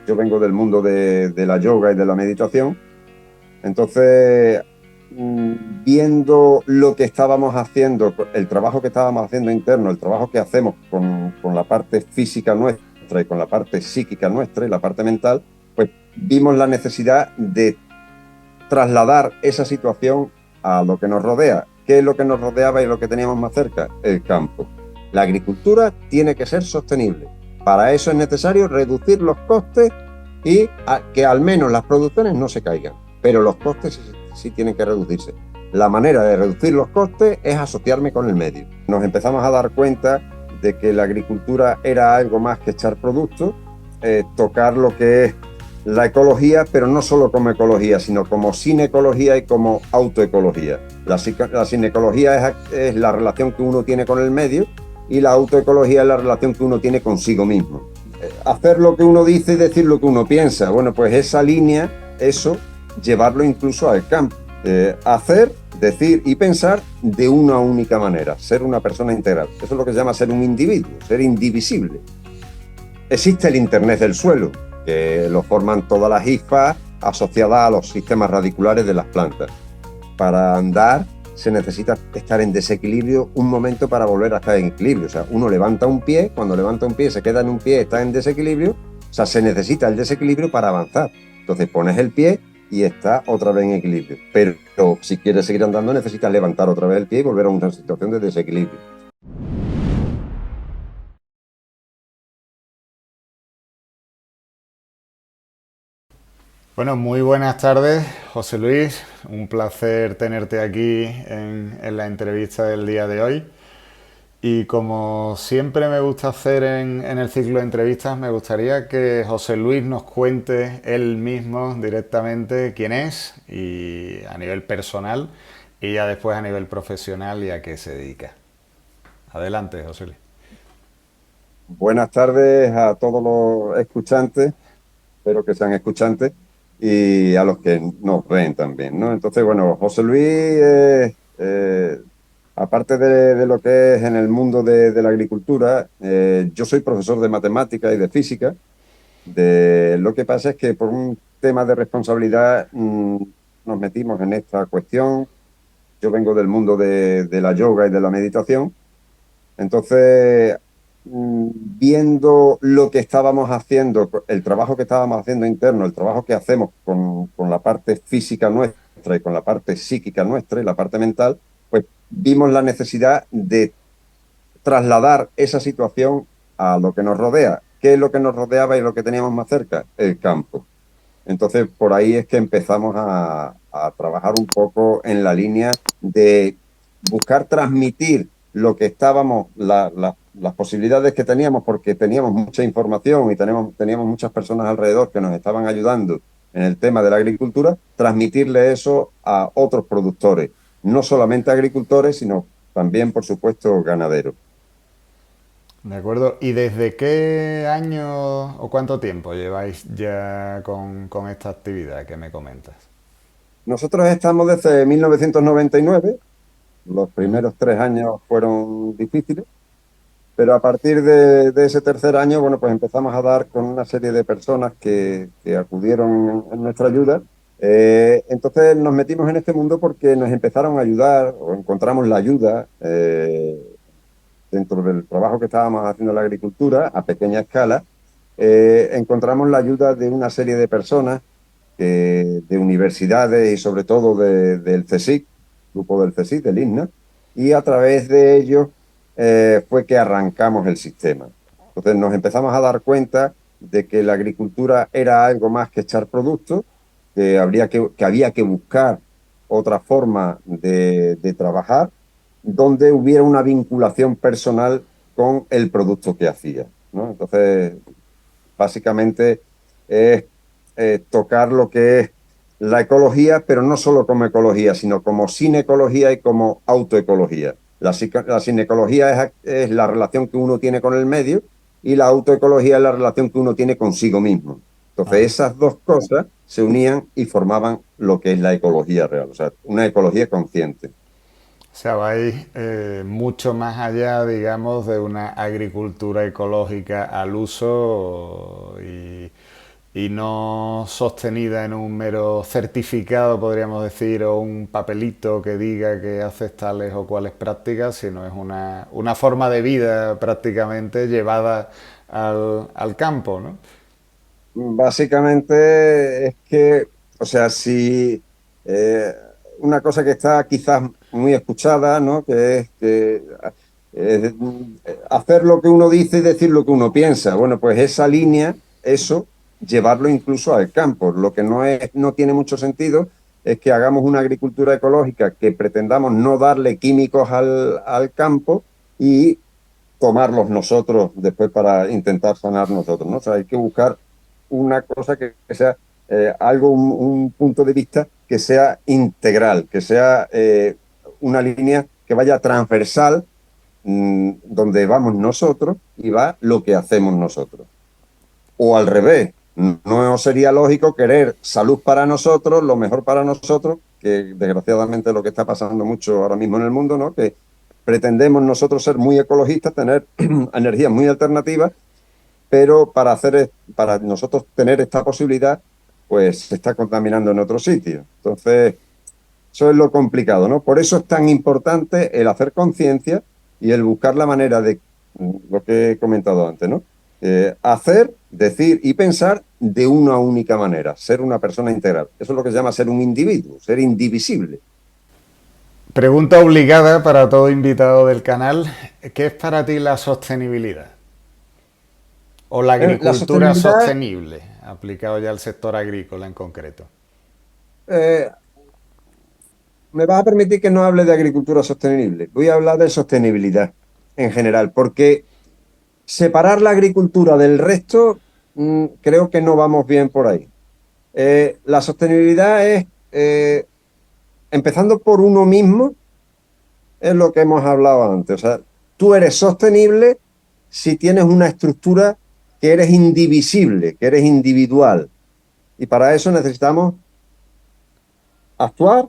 Yo vengo del mundo de la yoga y de la meditación. Entonces, viendo lo que estábamos haciendo, el trabajo que estábamos haciendo interno, el trabajo que hacemos con la parte física nuestra y con la parte psíquica nuestra y la parte mental, pues vimos la necesidad de trasladar esa situación a lo que nos rodea. ¿Qué es lo que nos rodeaba y lo que teníamos más cerca? El campo. La agricultura tiene que ser sostenible. Para eso es necesario reducir los costes y que al menos las producciones no se caigan. Pero los costes sí tienen que reducirse. La manera de reducir los costes es asociarme con el medio. Nos empezamos a dar cuenta de que la agricultura era algo más que echar productos, tocar lo que es la ecología, pero no solo como ecología, sino como sinecología y como autoecología. La sinecología es la relación que uno tiene con el medio y la autoecología es la relación que uno tiene consigo mismo. Hacer lo que uno dice y decir lo que uno piensa. Bueno, pues esa línea, eso, llevarlo incluso al campo. Hacer, decir y pensar de una única manera, ser una persona integral. Eso es lo que se llama ser un individuo, ser indivisible. Existe el Internet del suelo, que lo forman todas las hifas asociadas a los sistemas radiculares de las plantas. Para andar se necesita estar en desequilibrio un momento para volver a estar en equilibrio. O sea, uno levanta un pie, cuando levanta un pie se queda en un pie, está en desequilibrio. O sea, se necesita el desequilibrio para avanzar. Entonces pones el pie y está otra vez en equilibrio. Pero si quieres seguir andando necesitas levantar otra vez el pie y volver a una situación de desequilibrio. Bueno, muy buenas tardes, José Luis. Un placer tenerte aquí en la entrevista del día de hoy. Y como siempre me gusta hacer en el ciclo de entrevistas, me gustaría que José Luis nos cuente él mismo directamente quién es y a nivel personal y ya después a nivel profesional y a qué se dedica. Adelante, José Luis. Buenas tardes a todos los escuchantes, espero que sean escuchantes, y a los que nos ven también, ¿no? Entonces, bueno, José Luis, aparte de lo que es en el mundo de la agricultura, yo soy profesor de matemática y de física. Lo que pasa es que por un tema de responsabilidad nos metimos en esta cuestión. Yo vengo del mundo de la yoga y de la meditación. Entonces, viendo lo que estábamos haciendo, el trabajo que estábamos haciendo interno, el trabajo que hacemos con la parte física nuestra y con la parte psíquica nuestra y la parte mental, pues vimos la necesidad de trasladar esa situación a lo que nos rodea. ¿Qué es lo que nos rodeaba y lo que teníamos más cerca? El campo. Entonces, por ahí es que empezamos a trabajar un poco en la línea de buscar transmitir lo que estábamos, las posibilidades que teníamos, porque teníamos mucha información y teníamos muchas personas alrededor que nos estaban ayudando en el tema de la agricultura, transmitirle eso a otros productores, no solamente agricultores, sino también, por supuesto, ganaderos. De acuerdo. ¿Y desde qué año o cuánto tiempo lleváis ya con esta actividad que me comentas? Nosotros estamos desde 1999, los primeros 3 años fueron difíciles. Pero a partir de ese tercer año, bueno, pues empezamos a dar con una serie de personas que acudieron en nuestra ayuda. Entonces nos metimos en este mundo porque nos empezaron a ayudar o encontramos la ayuda dentro del trabajo que estábamos haciendo en la agricultura a pequeña escala. Encontramos la ayuda de una serie de personas de universidades y sobre todo del CSIC, grupo del CSIC, del INNA, y a través de ellos fue que arrancamos el sistema. Entonces nos empezamos a dar cuenta de que la agricultura era algo más que echar productos, que había que buscar otra forma de trabajar donde hubiera una vinculación personal con el producto que hacía, ¿no? Entonces, básicamente es tocar lo que es la ecología, pero no solo como ecología, sino como sinecología y como autoecología. La sinecología es la relación que uno tiene con el medio y la autoecología es la relación que uno tiene consigo mismo. Entonces, Ajá. esas dos cosas se unían y formaban lo que es la ecología real, o sea, una ecología consciente. O sea, vais mucho más allá, digamos, de una agricultura ecológica al uso y no sostenida en un mero certificado, podríamos decir, o un papelito que diga que haces tales o cuales prácticas, sino es una forma de vida prácticamente llevada al campo, ¿no? Básicamente es que, o sea, si eh, una cosa que está quizás muy escuchada, ¿no? Que es que hacer lo que uno dice y decir lo que uno piensa. Bueno, pues esa línea, eso, llevarlo incluso al campo. Lo que no tiene mucho sentido es que hagamos una agricultura ecológica que pretendamos no darle químicos al campo y tomarlos nosotros después para intentar sanar nosotros, ¿no? O sea, hay que buscar una cosa que sea algo, un punto de vista que sea integral, que sea una línea que vaya transversal donde vamos nosotros y va lo que hacemos nosotros. O al revés, no sería lógico querer salud para nosotros, lo mejor para nosotros, que desgraciadamente es lo que está pasando mucho ahora mismo en el mundo, ¿no? Que pretendemos nosotros ser muy ecologistas, tener energías muy alternativas, pero para nosotros tener esta posibilidad, pues se está contaminando en otro sitio. Entonces, eso es lo complicado, ¿no? Por eso es tan importante el hacer conciencia y el buscar la manera de lo que he comentado antes, ¿no? Hacer, decir y pensar de una única manera, ser una persona integral. Eso es lo que se llama ser un individuo, ser indivisible. Pregunta obligada para todo invitado del canal. ¿Qué es para ti la sostenibilidad? O la La agricultura sostenibilidad, sostenible, aplicado ya al sector agrícola en concreto. eh, me vas a permitir que no hable de agricultura sostenible. Voy a hablar de sostenibilidad en general, porque separar la agricultura del resto, creo que no vamos bien por ahí. La sostenibilidad es, empezando por uno mismo, es lo que hemos hablado antes. O sea, tú eres sostenible si tienes una estructura que eres indivisible, que eres individual. Y para eso necesitamos actuar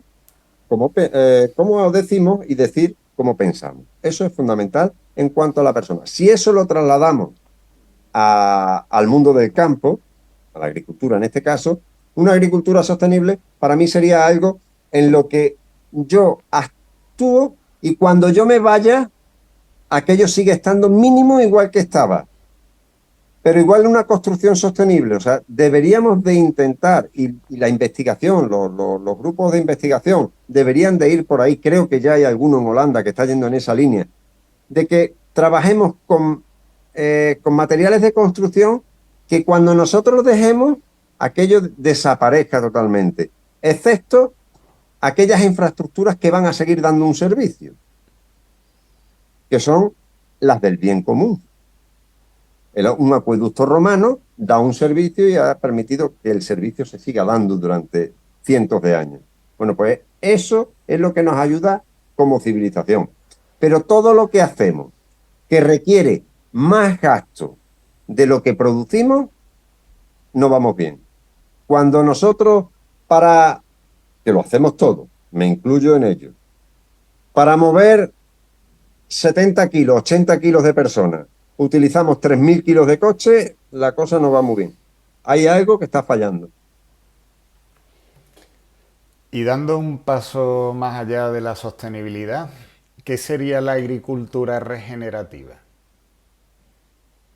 como decimos y decir como pensamos. Eso es fundamental en cuanto a la persona. Si eso lo trasladamos al mundo del campo, a la agricultura en este caso, una agricultura sostenible para mí sería algo en lo que yo actúo y cuando yo me vaya, aquello sigue estando mínimo igual que estaba. Pero igual una construcción sostenible, o sea, deberíamos de intentar, y la investigación, los grupos de investigación deberían de ir por ahí, creo que ya hay alguno en Holanda que está yendo en esa línea, de que trabajemos con materiales de construcción que cuando nosotros los dejemos, aquello desaparezca totalmente, excepto aquellas infraestructuras que van a seguir dando un servicio, que son las del bien común. Un acueducto romano da un servicio y ha permitido que el servicio se siga dando durante cientos de años. Bueno, pues eso es lo que nos ayuda como civilización. Pero todo lo que hacemos que requiere más gasto de lo que producimos, no vamos bien. Cuando nosotros, que lo hacemos todo, me incluyo en ello, para mover 70 kilos, 80 kilos de personas, utilizamos 3.000 kilos de coche, la cosa no va muy bien. Hay algo que está fallando. Y dando un paso más allá de la sostenibilidad, ¿qué sería la agricultura regenerativa?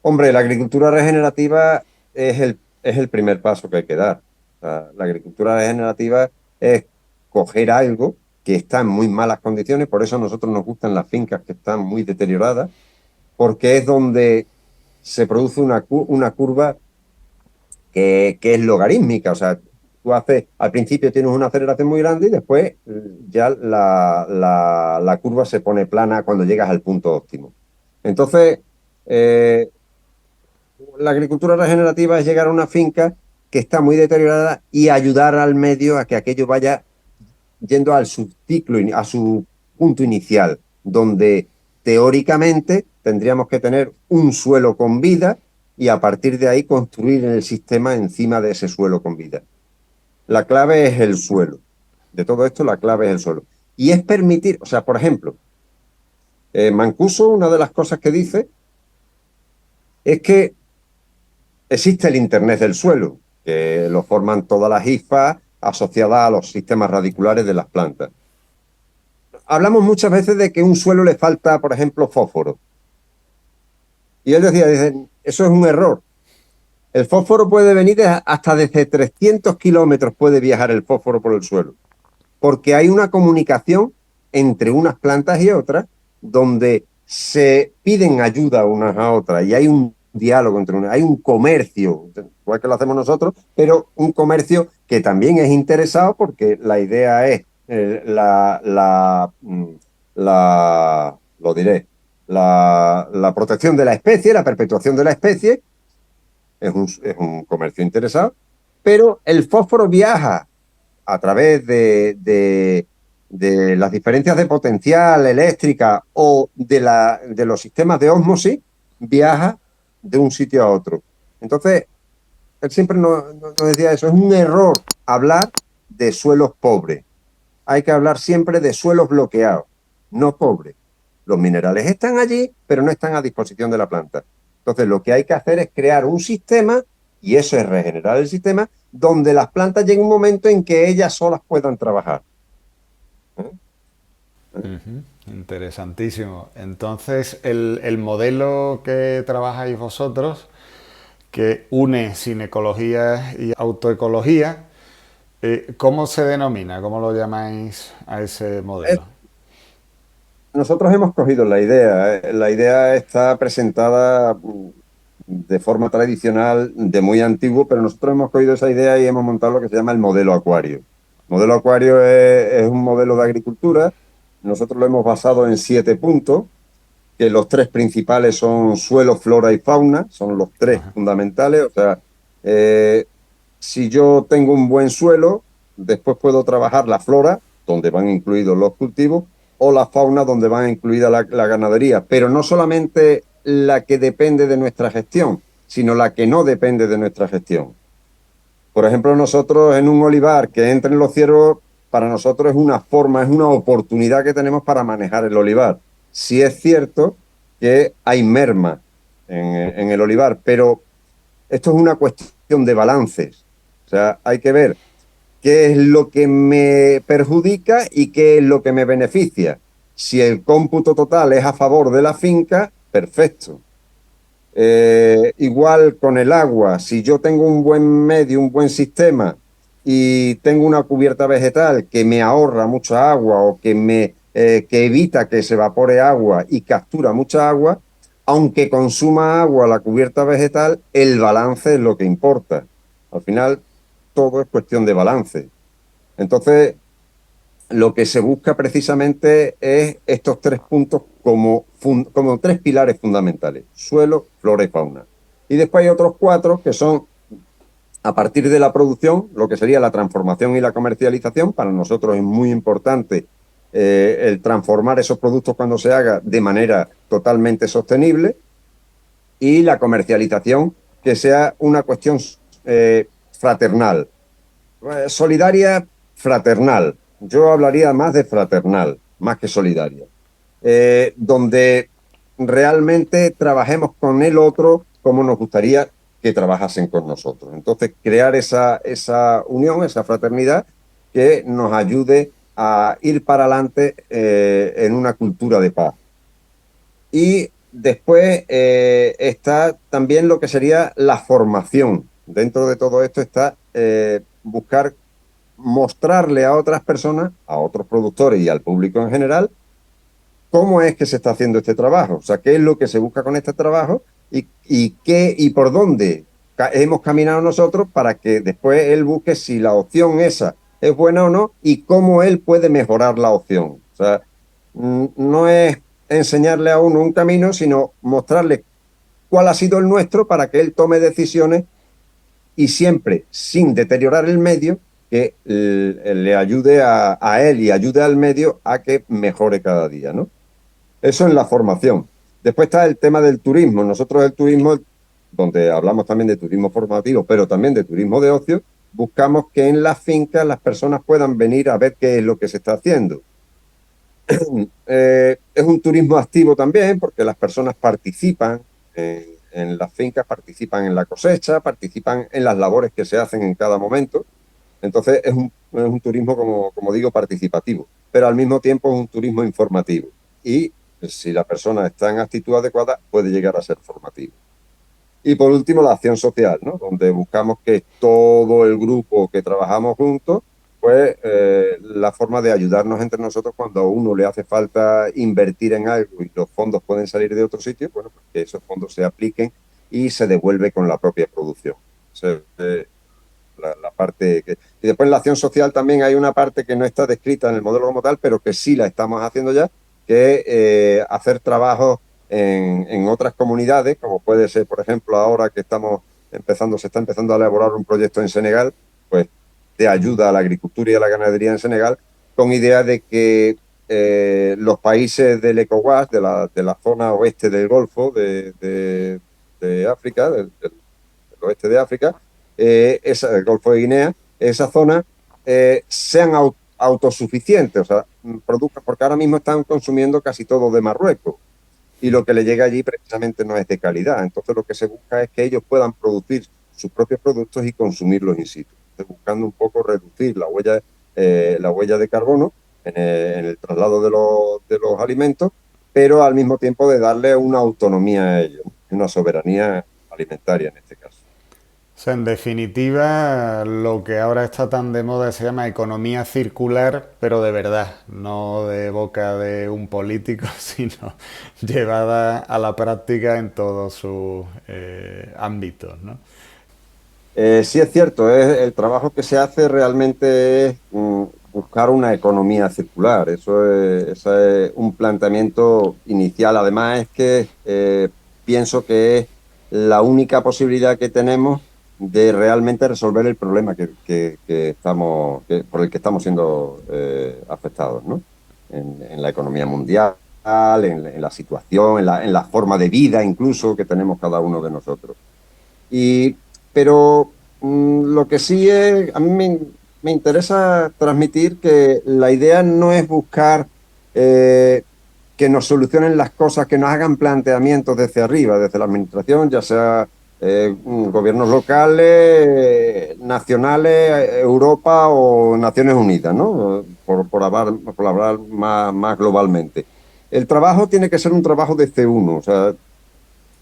Hombre, la agricultura regenerativa es el primer paso que hay que dar. La agricultura regenerativa es coger algo que está en muy malas condiciones, por eso a nosotros nos gustan las fincas que están muy deterioradas, porque es donde se produce una curva que es logarítmica. O sea, tú al principio tienes una aceleración muy grande y después ya la curva se pone plana cuando llegas al punto óptimo. Entonces, eh, la agricultura regenerativa es llegar a una finca que está muy deteriorada y ayudar al medio a que aquello vaya yendo al subciclo, a su punto inicial, donde teóricamente tendríamos que tener un suelo con vida y a partir de ahí construir el sistema encima de ese suelo con vida. La clave es el suelo. De todo esto, la clave es el suelo. Y es permitir, o sea, por ejemplo, Mancuso, una de las cosas que dice es que existe el Internet del suelo, que lo forman todas las hifas asociadas a los sistemas radiculares de las plantas. Hablamos muchas veces de que a un suelo le falta, por ejemplo, fósforo. Y él decía, eso es un error. El fósforo puede venir hasta desde 300 kilómetros, puede viajar el fósforo por el suelo, porque hay una comunicación entre unas plantas y otras donde se piden ayuda unas a otras y hay un diálogo entre unas, hay un comercio, igual que lo hacemos nosotros, pero un comercio que también es interesado porque la idea es lo diré, la protección de la especie, la perpetuación de la especie, es un comercio interesado, pero el fósforo viaja a través de las diferencias de potencial eléctrica o de los sistemas de ósmosis, viaja de un sitio a otro. Entonces, él siempre nos decía eso, es un error hablar de suelos pobres. Hay que hablar siempre de suelos bloqueados, no pobres. Los minerales están allí, pero no están a disposición de la planta. Entonces, lo que hay que hacer es crear un sistema, y eso es regenerar el sistema, donde las plantas lleguen un momento en que ellas solas puedan trabajar. Interesantísimo. Entonces, el modelo que trabajáis vosotros, que une sinecología y autoecología, ¿cómo se denomina? ¿Cómo lo llamáis a ese modelo? Nosotros hemos cogido la idea. La idea está presentada de forma tradicional, de muy antiguo, pero nosotros hemos cogido esa idea y hemos montado lo que se llama el modelo acuario. El modelo acuario es un modelo de agricultura. Nosotros lo hemos basado en 7 puntos, que los 3 principales son suelo, flora y fauna, son los 3 fundamentales. O sea, si yo tengo un buen suelo, después puedo trabajar la flora, donde van incluidos los cultivos, o la fauna, donde van incluida la ganadería, pero no solamente la que depende de nuestra gestión, sino la que no depende de nuestra gestión. Por ejemplo, nosotros en un olivar que entre en los ciervos, para nosotros es una forma, es una oportunidad que tenemos para manejar el olivar. Sí es cierto que hay merma en el olivar, pero esto es una cuestión de balances. O sea, hay que ver qué es lo que me perjudica y qué es lo que me beneficia. Si el cómputo total es a favor de la finca, perfecto. Igual con el agua, si yo tengo un buen medio, un buen sistema y tengo una cubierta vegetal que me ahorra mucha agua o que evita que se evapore agua y captura mucha agua, aunque consuma agua la cubierta vegetal, el balance es lo que importa. Al final, todo es cuestión de balance. Entonces, lo que se busca precisamente es estos 3 puntos como 3 pilares fundamentales: suelo, flora y fauna. Y después hay otros 4 que son, a partir de la producción, lo que sería la transformación y la comercialización. Para nosotros es muy importante el transformar esos productos cuando se haga de manera totalmente sostenible, y la comercialización que sea una cuestión fraternal, solidaria, fraternal. Yo hablaría más de fraternal, más que solidaria. Donde realmente trabajemos con el otro como nos gustaría que trabajasen con nosotros. Entonces, crear esa unión, esa fraternidad que nos ayude a ir para adelante en una cultura de paz. Y después está también lo que sería la formación. Dentro de todo esto está buscar mostrarle a otras personas, a otros productores y al público en general, cómo es que se está haciendo este trabajo. O sea, qué es lo que se busca con este trabajo y por dónde hemos caminado nosotros para que después él busque si la opción esa es buena o no y cómo él puede mejorar la opción. O sea, no es enseñarle a uno un camino, sino mostrarle cuál ha sido el nuestro para que él tome decisiones y siempre sin deteriorar el medio, que le ayude a él y ayude al medio a que mejore cada día, ¿no? Eso en la formación. Después está el tema del turismo. Nosotros el turismo, donde hablamos también de turismo formativo, pero también de turismo de ocio, buscamos que en las fincas las personas puedan venir a ver qué es lo que se está haciendo. Es un turismo activo también, porque las personas participan en en las fincas, participan en la cosecha, participan en las labores que se hacen en cada momento. Entonces es un turismo, como digo, participativo, pero al mismo tiempo es un turismo informativo. Y si la persona está en actitud adecuada, puede llegar a ser formativo. Y por último, la acción social, ¿no? Donde buscamos que todo el grupo que trabajamos juntos, pues la forma de ayudarnos entre nosotros cuando a uno le hace falta invertir en algo y los fondos pueden salir de otro sitio, bueno, pues que esos fondos se apliquen y se devuelve con la propia producción. La parte que... Y después en la acción social también hay una parte que no está descrita en el modelo como tal, pero que sí la estamos haciendo ya, que es hacer trabajos en otras comunidades, como puede ser, por ejemplo, ahora que se está empezando a elaborar un proyecto en Senegal, pues de ayuda a la agricultura y a la ganadería en Senegal, con idea de que los países del ECOWAS, de la zona oeste del Golfo de África, del oeste de África, el Golfo de Guinea, esa zona, sean autosuficientes, o sea, produzcan, porque ahora mismo están consumiendo casi todo de Marruecos y lo que le llega allí precisamente no es de calidad. Entonces lo que se busca es que ellos puedan producir sus propios productos y consumirlos in situ. Entonces, buscando un poco reducir la huella de carbono en el traslado de los alimentos, pero al mismo tiempo de darle una autonomía a ellos, una soberanía alimentaria en este caso. O sea, en definitiva, lo que ahora está tan de moda se llama economía circular, pero de verdad, no de boca de un político, sino llevada a la práctica en todos sus ámbitos, ¿no? Sí es cierto, el trabajo que se hace realmente es buscar una economía circular. Ese es un planteamiento inicial. Además es que pienso que es la única posibilidad que tenemos de realmente resolver el problema por el que estamos siendo afectados, ¿no? En la economía mundial, en la situación, en la forma de vida incluso que tenemos cada uno de nosotros. Y, pero lo que sí es, a mí me interesa transmitir que la idea no es buscar eh, que nos solucionen las cosas, que nos hagan planteamientos desde arriba, desde la administración, ya sea gobiernos locales, nacionales, Europa o Naciones Unidas, ¿no? Por hablar más globalmente. El trabajo tiene que ser un trabajo desde uno, o sea,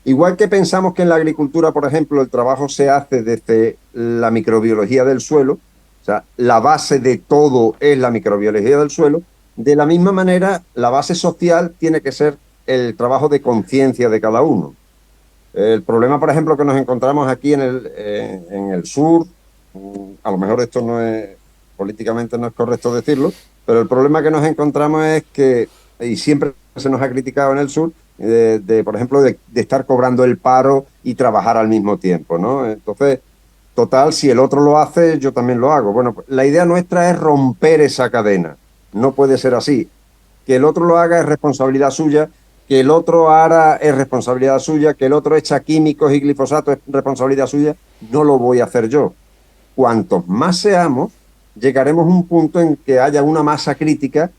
igual que pensamos que en la agricultura, por ejemplo, el trabajo se hace desde la microbiología del suelo, o sea, la base de todo es la microbiología del suelo, de la misma manera, la base social tiene que ser el trabajo de conciencia de cada uno. El problema, por ejemplo, que nos encontramos aquí en el sur, a lo mejor esto no es, políticamente no es correcto decirlo, pero el problema que nos encontramos es que, y siempre se nos ha criticado en el sur, por ejemplo, de estar cobrando el paro y trabajar al mismo tiempo, ¿no? Entonces, total, si el otro lo hace, yo también lo hago. Bueno, pues, la idea nuestra es romper esa cadena. No puede ser así. Que el otro lo haga es responsabilidad suya, que el otro hará es responsabilidad suya, que el otro echa químicos y glifosato es responsabilidad suya, no lo voy a hacer yo. Cuantos más seamos, llegaremos a un punto en que haya una masa crítica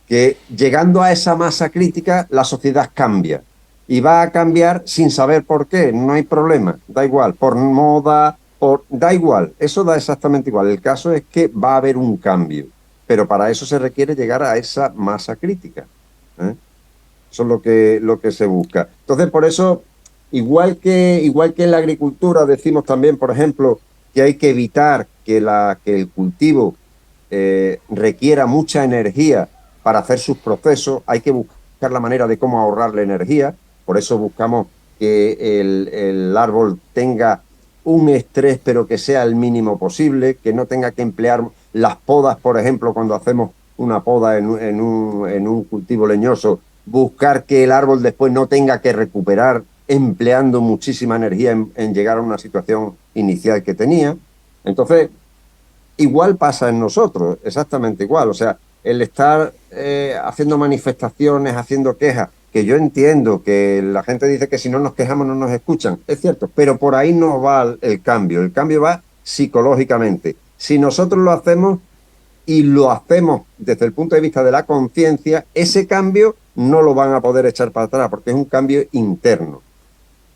que, llegando a esa masa crítica, la sociedad cambia. Y va a cambiar sin saber por qué, no hay problema, da igual, por moda, da igual, eso da exactamente igual. El caso es que va a haber un cambio, pero para eso se requiere llegar a esa masa crítica, ¿eh? Eso es lo que se busca. Entonces, por eso, igual que en la agricultura decimos también, por ejemplo, que hay que evitar que el cultivo requiera mucha energía para hacer sus procesos, hay que buscar la manera de cómo ahorrarle energía. Por eso buscamos que el árbol tenga un estrés, pero que sea el mínimo posible, que no tenga que emplear las podas, por ejemplo, cuando hacemos una poda en un cultivo leñoso, buscar que el árbol después no tenga que recuperar empleando muchísima energía en llegar a una situación inicial que tenía. Entonces, igual pasa en nosotros, exactamente igual. O sea, el estar haciendo manifestaciones, haciendo quejas, que yo entiendo que la gente dice que si no nos quejamos no nos escuchan, es cierto, pero por ahí no va el cambio va psicológicamente. Si nosotros lo hacemos y lo hacemos desde el punto de vista de la conciencia, ese cambio no lo van a poder echar para atrás porque es un cambio interno.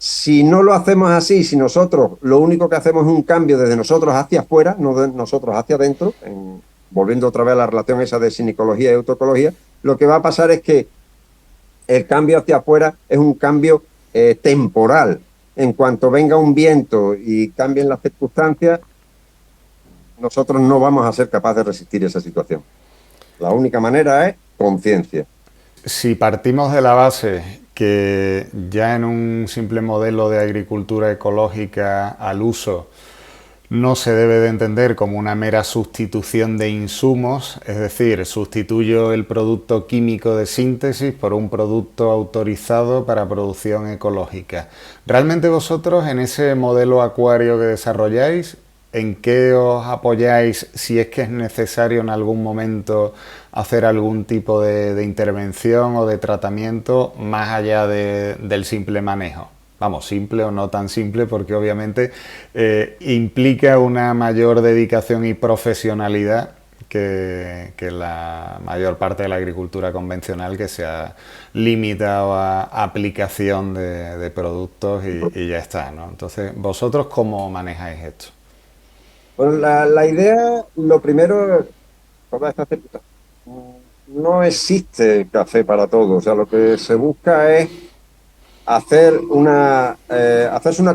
Si no lo hacemos así, si nosotros lo único que hacemos es un cambio desde nosotros hacia afuera, no de nosotros hacia adentro, volviendo otra vez a la relación esa de sinecología y autoecología, lo que va a pasar es que el cambio hacia afuera es un cambio temporal. En cuanto venga un viento y cambien las circunstancias, nosotros no vamos a ser capaces de resistir esa situación. La única manera es conciencia. Si partimos de la base que ya en un simple modelo de agricultura ecológica al uso no se debe de entender como una mera sustitución de insumos, es decir, sustituyo el producto químico de síntesis por un producto autorizado para producción ecológica. ¿Realmente vosotros en ese modelo acuario que desarrolláis, en qué os apoyáis si es que es necesario en algún momento hacer algún tipo de intervención o de tratamiento más allá del simple manejo? Vamos, simple o no tan simple, porque obviamente implica una mayor dedicación y profesionalidad que la mayor parte de la agricultura convencional, que se ha limitado a aplicación de productos y ya está, ¿no? Entonces, ¿vosotros cómo manejáis esto? Bueno, la idea, lo primero, toda esta circunstancia, no existe café para todos. O sea, lo que se busca es hacerse una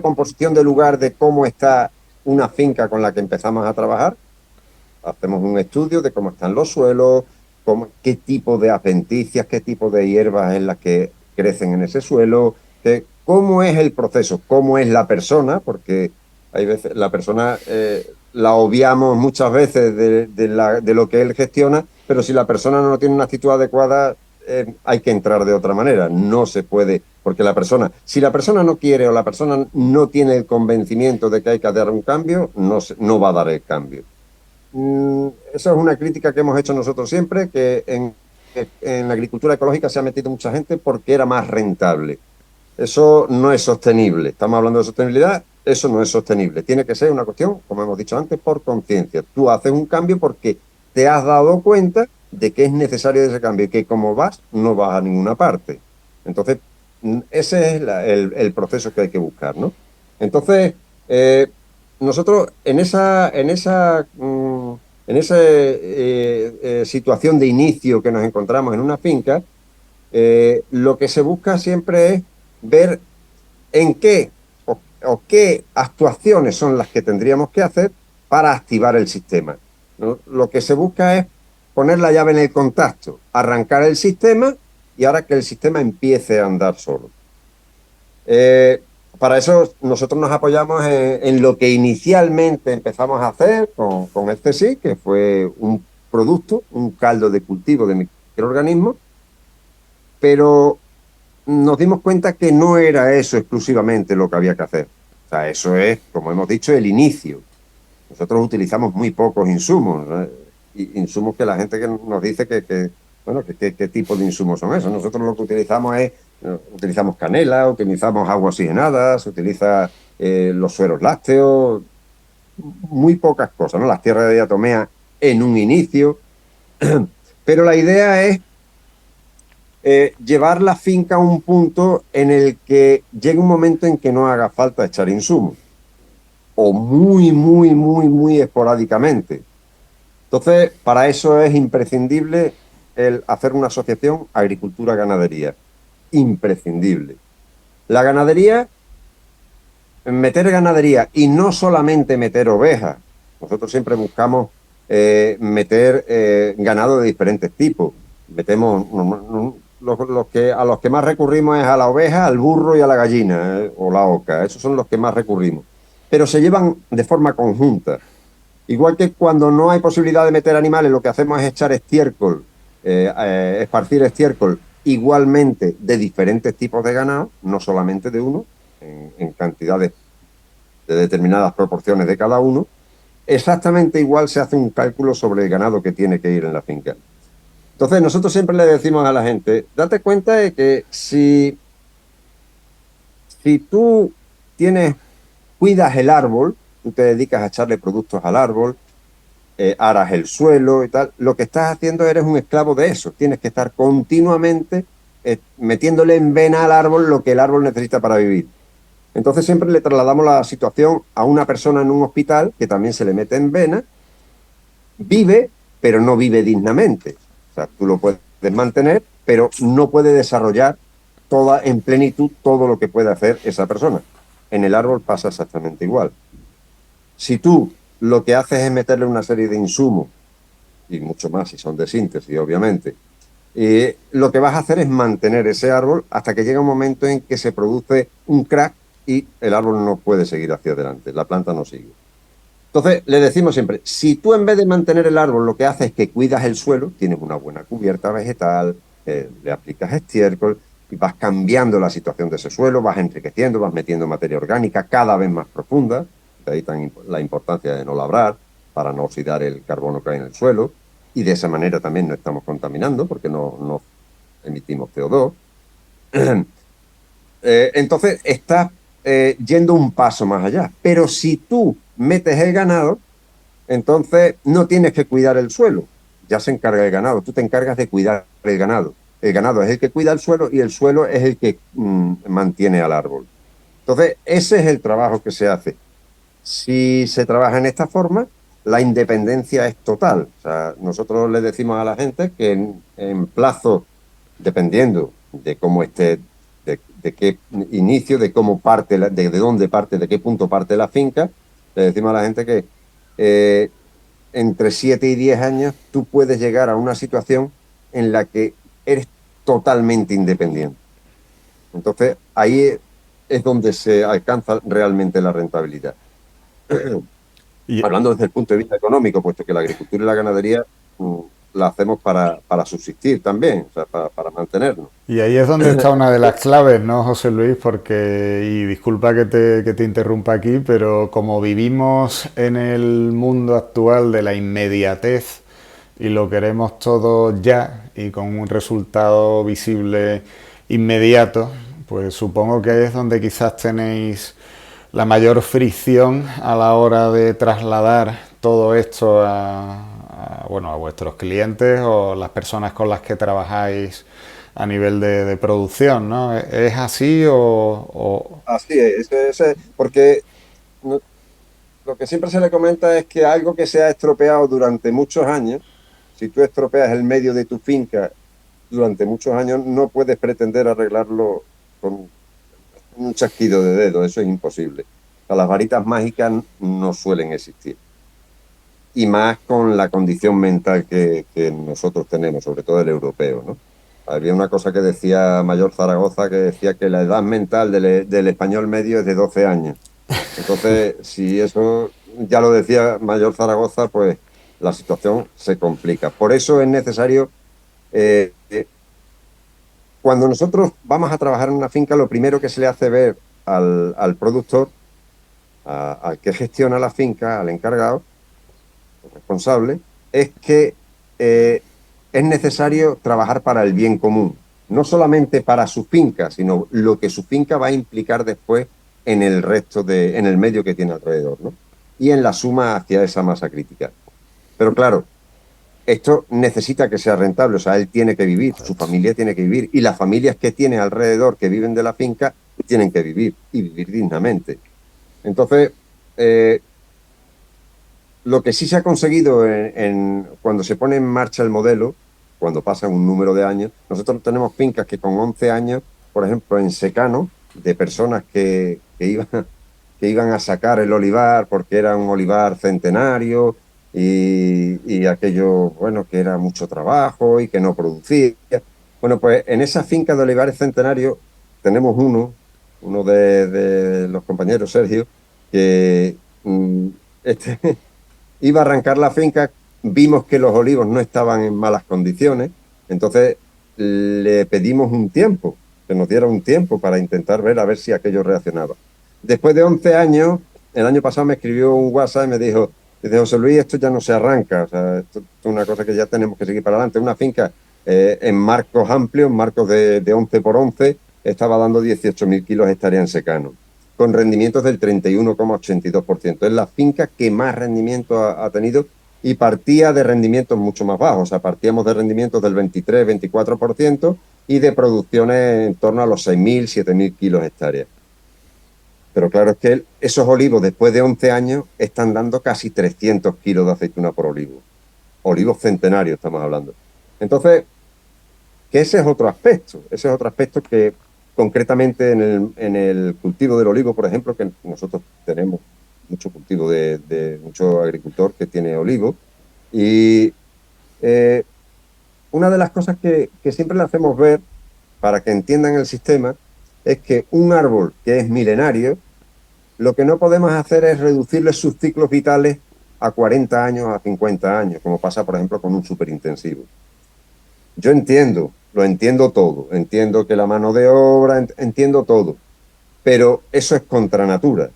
composición de lugar de cómo está una finca con la que empezamos a trabajar. Hacemos un estudio de cómo están los suelos, qué tipo de adventicias, qué tipo de hierbas en las que crecen en ese suelo, cómo es el proceso, cómo es la persona, porque hay veces la persona la obviamos muchas veces de lo que él gestiona, pero si la persona no tiene una actitud adecuada, hay que entrar de otra manera. No se puede, porque si la persona no quiere o la persona no tiene el convencimiento de que hay que dar un cambio, no va a dar el cambio. Esa es una crítica que hemos hecho nosotros siempre, que en la agricultura ecológica se ha metido mucha gente porque era más rentable. Eso no es sostenible. Estamos hablando de sostenibilidad, eso no es sostenible. Tiene que ser una cuestión, como hemos dicho antes, por conciencia. Tú haces un cambio porque te has dado cuenta de que es necesario ese cambio y que como vas, no vas a ninguna parte. Entonces, ese es el proceso que hay que buscar, ¿no? Entonces, nosotros en esa situación de inicio que nos encontramos en una finca, lo que se busca siempre es ver en qué o qué actuaciones son las que tendríamos que hacer para activar el sistema, ¿no? Lo que se busca es poner la llave en el contacto, arrancar el sistema y ahora que el sistema empiece a andar solo. Para eso nosotros nos apoyamos en lo que inicialmente empezamos a hacer con este sí, que fue un producto, un caldo de cultivo de microorganismos, pero nos dimos cuenta que no era eso exclusivamente lo que había que hacer. O sea, eso es, como hemos dicho, el inicio. Nosotros utilizamos muy pocos insumos, ¿no? Insumos que la gente que nos dice bueno, qué tipo de insumos son esos. Nosotros lo que utilizamos canela, utilizamos agua oxigenada, se utiliza los sueros lácteos, muy pocas cosas, ¿no? Las tierras de diatomea en un inicio. Pero la idea es llevar la finca a un punto en el que llegue un momento en que no haga falta echar insumos, o muy, muy, muy, muy esporádicamente. Entonces, para eso es imprescindible el hacer una asociación agricultura-ganadería. Imprescindible. La ganadería, meter ganadería y no solamente meter ovejas. Nosotros siempre buscamos meter ganado de diferentes tipos. Metemos a los que más recurrimos es a la oveja, al burro y a la gallina, o la oca. Esos son los que más recurrimos. Pero se llevan de forma conjunta. Igual que cuando no hay posibilidad de meter animales, lo que hacemos es echar estiércol, esparcir estiércol igualmente de diferentes tipos de ganado, no solamente de uno, en cantidades de determinadas proporciones de cada uno. Exactamente igual se hace un cálculo sobre el ganado que tiene que ir en la finca. Entonces nosotros siempre le decimos a la gente, date cuenta de que si tú cuidas el árbol, tú te dedicas a echarle productos al árbol, aras el suelo y tal, lo que estás haciendo eres un esclavo de eso. Tienes que estar continuamente metiéndole en vena al árbol lo que el árbol necesita para vivir. Entonces siempre le trasladamos la situación a una persona en un hospital que también se le mete en vena, vive, pero no vive dignamente. O sea, tú lo puedes mantener, pero no puede desarrollar toda en plenitud todo lo que puede hacer esa persona. En el árbol pasa exactamente igual. Si tú lo que haces es meterle una serie de insumos, y mucho más si son de síntesis, obviamente, lo que vas a hacer es mantener ese árbol hasta que llega un momento en que se produce un crack y el árbol no puede seguir hacia adelante, la planta no sigue. Entonces, le decimos siempre, si tú en vez de mantener el árbol lo que haces es que cuidas el suelo, tienes una buena cubierta vegetal, le aplicas estiércol y vas cambiando la situación de ese suelo, vas enriqueciendo, vas metiendo materia orgánica cada vez más profunda, de ahí la importancia de no labrar para no oxidar el carbono que hay en el suelo, y de esa manera también no estamos contaminando porque no emitimos CO2. Entonces estás yendo un paso más allá. Pero si tú metes el ganado, entonces no tienes que cuidar el suelo, ya se encarga el ganado, tú te encargas de cuidar el ganado. El ganado es el que cuida el suelo y el suelo es el que mantiene al árbol. Entonces, ese es el trabajo que se hace. Si se trabaja en esta forma, la independencia es total. O sea, nosotros le decimos a la gente que en plazo, dependiendo de cómo esté, de qué inicio, de cómo parte, de dónde parte, de qué punto parte la finca, le decimos a la gente que eh, entre 7 y 10 años tú puedes llegar a una situación en la que eres totalmente independiente. Entonces, ahí es donde se alcanza realmente la rentabilidad. Y, Hablando desde el punto de vista económico, puesto que la agricultura y la ganadería la hacemos para subsistir también, o sea, para mantenernos. y ahí es donde está una de las claves, ¿no, José Luis? Porque, y disculpa que te interrumpa aquí, pero como vivimos en el mundo actual de la inmediatez y lo queremos todo ya y con un resultado visible inmediato, pues supongo que ahí es donde quizás tenéis la mayor fricción a la hora de trasladar todo esto bueno, a vuestros clientes o las personas con las que trabajáis a nivel de producción, ¿no? ¿Es así o...? Así es, porque lo que siempre se le comenta es que algo que se ha estropeado durante muchos años, si tú estropeas el medio de tu finca durante muchos años, no puedes pretender arreglarlo con un chasquido de dedos, eso es imposible. O sea, las varitas mágicas no suelen existir. Y más con la condición mental que nosotros tenemos, sobre todo el europeo, ¿no? Había una cosa que decía Mayor Zaragoza, que decía que la edad mental del español medio es de 12 años. Entonces, si eso ya lo decía Mayor Zaragoza, pues la situación se complica. Por eso es necesario, eh, cuando nosotros vamos a trabajar en una finca, lo primero que se le hace ver al productor, al que gestiona la finca, al encargado, responsable, es que es necesario trabajar para el bien común, no solamente para su finca, sino lo que su finca va a implicar después en el resto en el medio que tiene alrededor, ¿no? Y en la suma hacia esa masa crítica. Pero claro, esto necesita que sea rentable, o sea, él tiene que vivir, su familia tiene que vivir, y las familias que tiene alrededor que viven de la finca tienen que vivir y vivir dignamente. Entonces, lo que sí se ha conseguido cuando se pone en marcha el modelo, cuando pasan un número de años, nosotros tenemos fincas que con 11 años, por ejemplo, en secano, de personas que iban a sacar el olivar porque era un olivar centenario y aquello, bueno, que era mucho trabajo y que no producía. Bueno, pues en esa finca de olivares centenarios tenemos uno de los compañeros, Sergio, que este, iba a arrancar la finca, vimos que los olivos no estaban en malas condiciones, entonces le pedimos un tiempo, que nos diera un tiempo para intentar ver a ver si aquello reaccionaba. Después de 11 años, el año pasado me escribió un WhatsApp y me dice, José Luis, esto ya no se arranca, o sea, esto es una cosa que ya tenemos que seguir para adelante. Una finca en marcos amplios, marcos de 11 por 11, estaba dando 18.000 kilos hectárea en secano, con rendimientos del 31,82%. Es la finca que más rendimiento ha tenido y partía de rendimientos mucho más bajos. O sea, partíamos de rendimientos del 23-24% y de producciones en torno a los 6.000, 7.000 kilos hectáreas. Pero claro, es que esos olivos después de 11 años están dando casi 300 kilos de aceituna por olivo. Olivos centenarios estamos hablando. Entonces, que ese es otro aspecto que concretamente en el cultivo del olivo, por ejemplo, que nosotros tenemos mucho cultivo de mucho agricultor que tiene olivo, y eh, una de las cosas que siempre le hacemos ver para que entiendan el sistema es que un árbol que es milenario, lo que no podemos hacer es reducirle sus ciclos vitales a 40 años, a 50 años, como pasa, por ejemplo, con un superintensivo. Yo entiendo, lo entiendo todo, entiendo que la mano de obra, entiendo todo, pero eso es contra natura.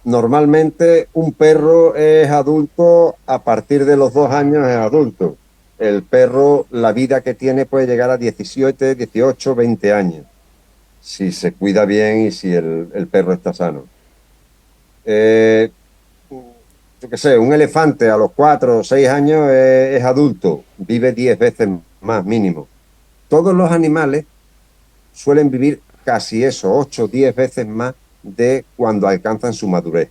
Normalmente un perro es adulto a partir de los 2 años es adulto. El perro, la vida que tiene puede llegar a 17, 18, 20 años, si se cuida bien y si el perro está sano. Eh, yo qué sé, un elefante a los 4 o 6 años es adulto, vive 10 veces más mínimo. Todos los animales suelen vivir casi eso, 8 o 10 veces más de cuando alcanzan su madurez.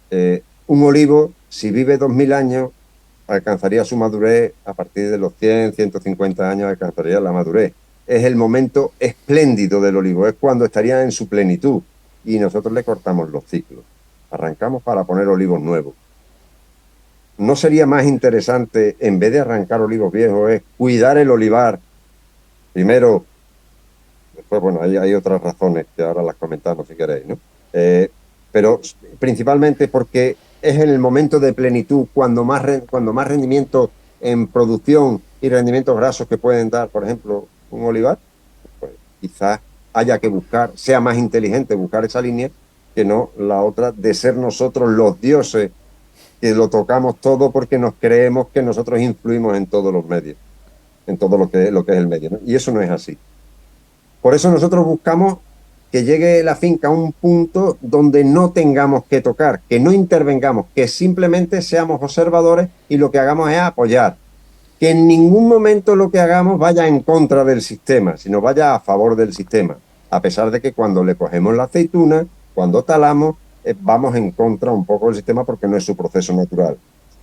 Un olivo, si vive 2000 años, alcanzaría su madurez a partir de los 100, 150 años, alcanzaría la madurez. Es el momento espléndido del olivo, es cuando estaría en su plenitud y nosotros le cortamos los ciclos. Arrancamos para poner olivos nuevos. ¿No sería más interesante, en vez de arrancar olivos viejos, es cuidar el olivar? Primero, después, bueno, hay otras razones que ahora las comentamos si queréis, ¿no? Pero principalmente porque es en el momento de plenitud cuando más rendimiento en producción y rendimientos grasos que pueden dar, por ejemplo, un olivar, pues quizás haya que buscar, sea más inteligente buscar esa línea que no la otra de ser nosotros los dioses que lo tocamos todo porque nos creemos que nosotros influimos en todos los medios, en todo lo que es el medio, ¿no? Y eso no es así. Por eso nosotros buscamos que llegue la finca a un punto donde no tengamos que tocar, que no intervengamos, que simplemente seamos observadores y lo que hagamos es apoyar. Que en ningún momento lo que hagamos vaya en contra del sistema, sino vaya a favor del sistema. A pesar de que cuando le cogemos la aceituna, cuando talamos, vamos en contra un poco del sistema porque no es su proceso natural.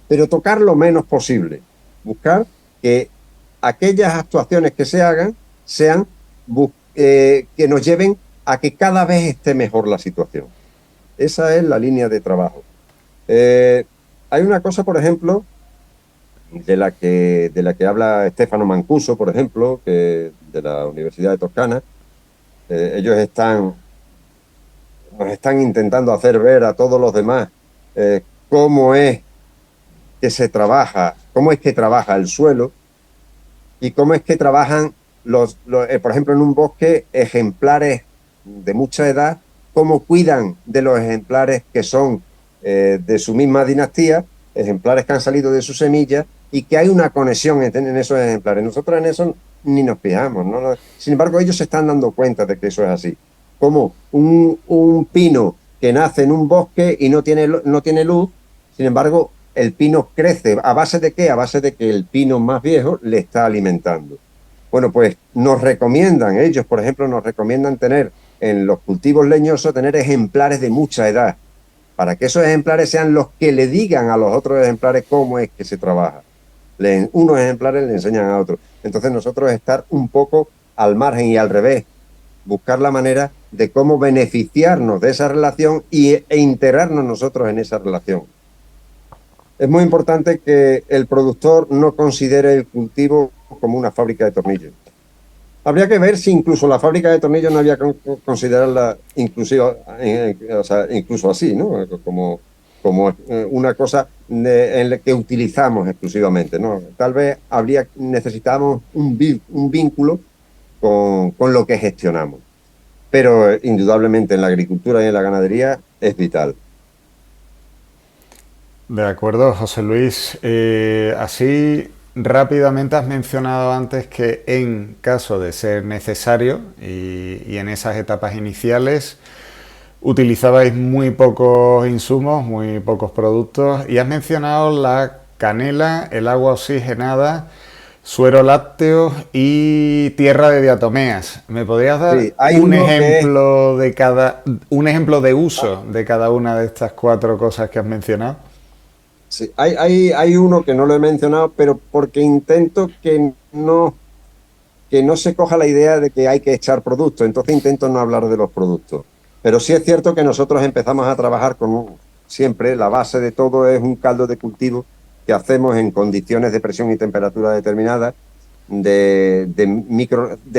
Pero tocar lo menos posible. Buscar que aquellas actuaciones que se hagan sean que nos lleven a que cada vez esté mejor la situación. Esa es la línea de trabajo. Hay una cosa, por ejemplo, de la que habla Stefano Mancuso, por ejemplo, que de la Universidad de Toscana. Ellos nos están intentando hacer ver a todos los demás cómo es que se trabaja, cómo es que trabaja el suelo y cómo es que trabajan por ejemplo, en un bosque, ejemplares de mucha edad, cómo cuidan de los ejemplares que son de su misma dinastía, ejemplares que han salido de su semilla y que hay una conexión en esos ejemplares. Nosotros en eso ni nos fijamos, ¿no? Sin embargo, ellos se están dando cuenta de que eso es así. Como un pino que nace en un bosque y no tiene luz, sin embargo, el pino crece. ¿A base de qué? A base de que el pino más viejo le está alimentando. Bueno, pues ellos, por ejemplo, nos recomiendan tener en los cultivos leñosos, tener ejemplares de mucha edad, para que esos ejemplares sean los que le digan a los otros ejemplares cómo es que se trabaja. Unos ejemplares le enseñan a otros. Entonces nosotros estar un poco al margen y al revés, buscar la manera de cómo beneficiarnos de esa relación e integrarnos nosotros en esa relación. Es muy importante que el productor no considere el cultivo como una fábrica de tornillos. Habría que ver si incluso la fábrica de tornillos no había que considerarla inclusiva, o sea, incluso así, ¿no? Como una cosa en la que utilizamos exclusivamente, ¿no? Tal vez necesitamos un vínculo con lo que gestionamos. Pero indudablemente en la agricultura y en la ganadería es vital. De acuerdo, José Luis. Así rápidamente has mencionado antes que en caso de ser necesario y en esas etapas iniciales utilizabais muy pocos insumos, muy pocos productos y has mencionado la canela, el agua oxigenada Suero lácteo y tierra de diatomeas. ¿Me podrías dar Sí, hay uno que es, un ejemplo de ah, uso de cada una de estas cuatro cosas que has mencionado? sí, hay uno que no lo he mencionado, pero porque intento que no se coja la idea de que hay que echar productos, entonces intento no hablar de los productos. Pero sí es cierto que nosotros empezamos a trabajar siempre, la base de todo es un caldo de cultivo que hacemos en condiciones de presión y temperatura determinadas de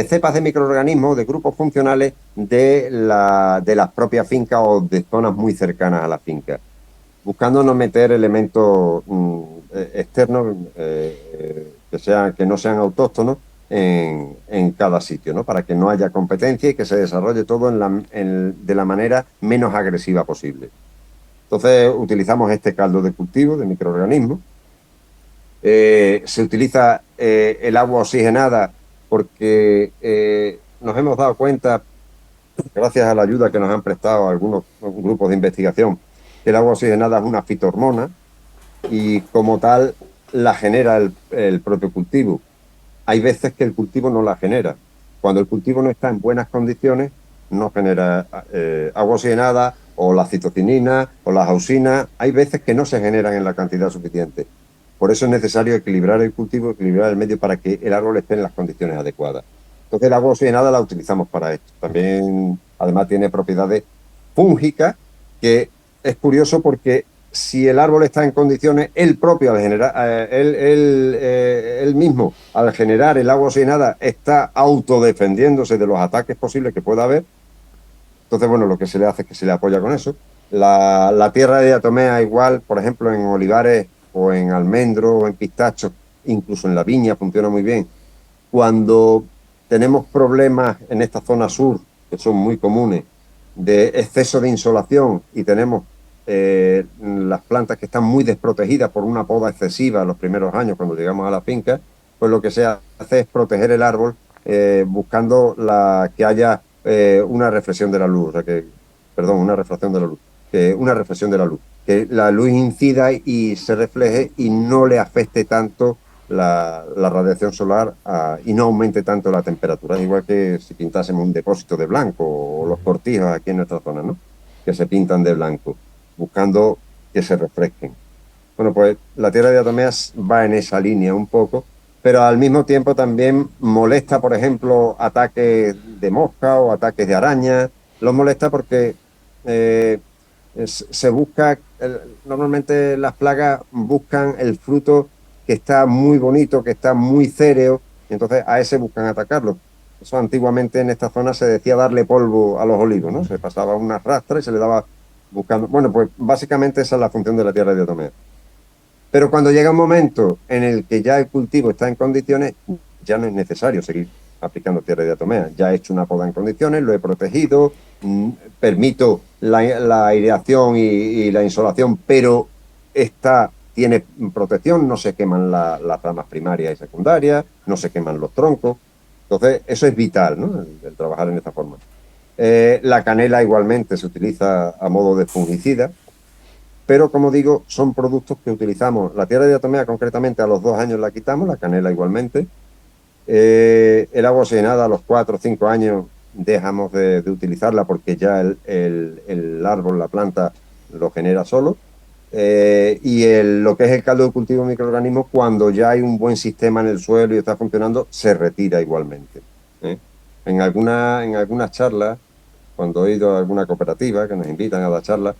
cepas de microorganismos, de grupos funcionales de las propias fincas o de zonas muy cercanas a la finca, buscando no meter elementos externos que no sean autóctonos en cada sitio, ¿no? Para que no haya competencia y que se desarrolle todo de la manera menos agresiva posible. Entonces utilizamos este caldo de cultivo de microorganismos. Se utiliza el agua oxigenada porque nos hemos dado cuenta, gracias a la ayuda que nos han prestado algunos grupos de investigación, que el agua oxigenada es una fitohormona y como tal la genera el propio cultivo. Hay veces que el cultivo no la genera. Cuando el cultivo no está en buenas condiciones, no genera agua oxigenada o la citocinina o las auxinas. Hay veces que no se generan en la cantidad suficiente. Por eso es necesario equilibrar el cultivo, equilibrar el medio para que el árbol esté en las condiciones adecuadas. Entonces el agua oxigenada la utilizamos para esto. También, además, tiene propiedades fúngicas, que es curioso porque si el árbol está en condiciones, él propio, al generar, él mismo, al generar el agua oxigenada, está autodefendiéndose de los ataques posibles que pueda haber. Entonces, bueno, lo que se le hace es que se le apoya con eso. La tierra de diatomea igual, por ejemplo, en olivares o en almendros o en pistachos, incluso en la viña funciona muy bien. Cuando tenemos problemas en esta zona sur, que son muy comunes, de exceso de insolación y tenemos las plantas que están muy desprotegidas por una poda excesiva en los primeros años cuando llegamos a la finca, pues lo que se hace es proteger el árbol buscando que haya una reflexión de la luz, o sea perdón, una refracción de la luz, una reflexión de la luz, que la luz incida y se refleje y no le afecte tanto la radiación solar y no aumente tanto la temperatura, igual que si pintásemos un depósito de blanco o los cortijos aquí en nuestra zona, ¿no? Que se pintan de blanco, buscando que se refresquen. Bueno, pues la tierra de diatomeas va en esa línea un poco, pero al mismo tiempo también molesta, por ejemplo, ataques de mosca o ataques de araña. Los molesta porque eh, se busca, normalmente las plagas buscan el fruto que está muy bonito, que está muy céreo, y entonces a ese buscan atacarlo. Eso antiguamente en esta zona se decía darle polvo a los olivos, ¿no? Se pasaba una rastra y se le daba buscando. Bueno, pues básicamente esa es la función de la tierra de diatomea. Pero cuando llega un momento en el que ya el cultivo está en condiciones, ya no es necesario seguir aplicando tierra de diatomea. Ya he hecho una poda en condiciones, lo he protegido, permito la aireación y la insolación, pero tiene protección, no se queman las ramas primarias y secundarias, no se queman los troncos. Entonces, eso es vital, ¿no? El trabajar en esta forma. La canela igualmente se utiliza a modo de fungicida, pero como digo, son productos que utilizamos. La tierra de diatomea concretamente a los 2 años la quitamos, la canela igualmente. El agua oxigenada a los 4 o 5 años dejamos de utilizarla porque ya el árbol, la planta, lo genera solo. Lo que es el caldo de cultivo de microorganismos, cuando ya hay un buen sistema en el suelo y está funcionando, se retira igualmente. ¿eh? En algunas charlas, cuando he ido a alguna cooperativa que nos invitan a dar charlas,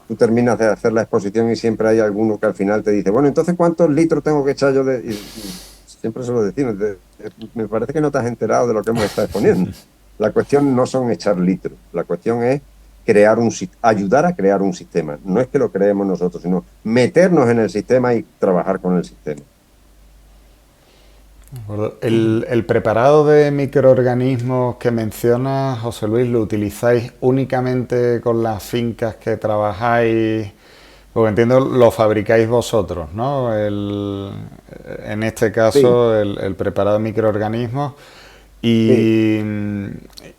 tú terminas de hacer la exposición y siempre hay alguno que al final te dice, bueno, entonces ¿cuántos litros tengo que echar yo y siempre se lo decimos, me parece que no te has enterado de lo que hemos estado exponiendo. La cuestión no son echar litros, la cuestión es ayudar a crear un sistema. No es que lo creemos nosotros, sino meternos en el sistema y trabajar con el sistema. El preparado de microorganismos que mencionas, José Luis, ¿lo utilizáis únicamente con las fincas que trabajáis? Porque entiendo, lo fabricáis vosotros, ¿no? En este Sí, caso, el preparado de microorganismos. sí.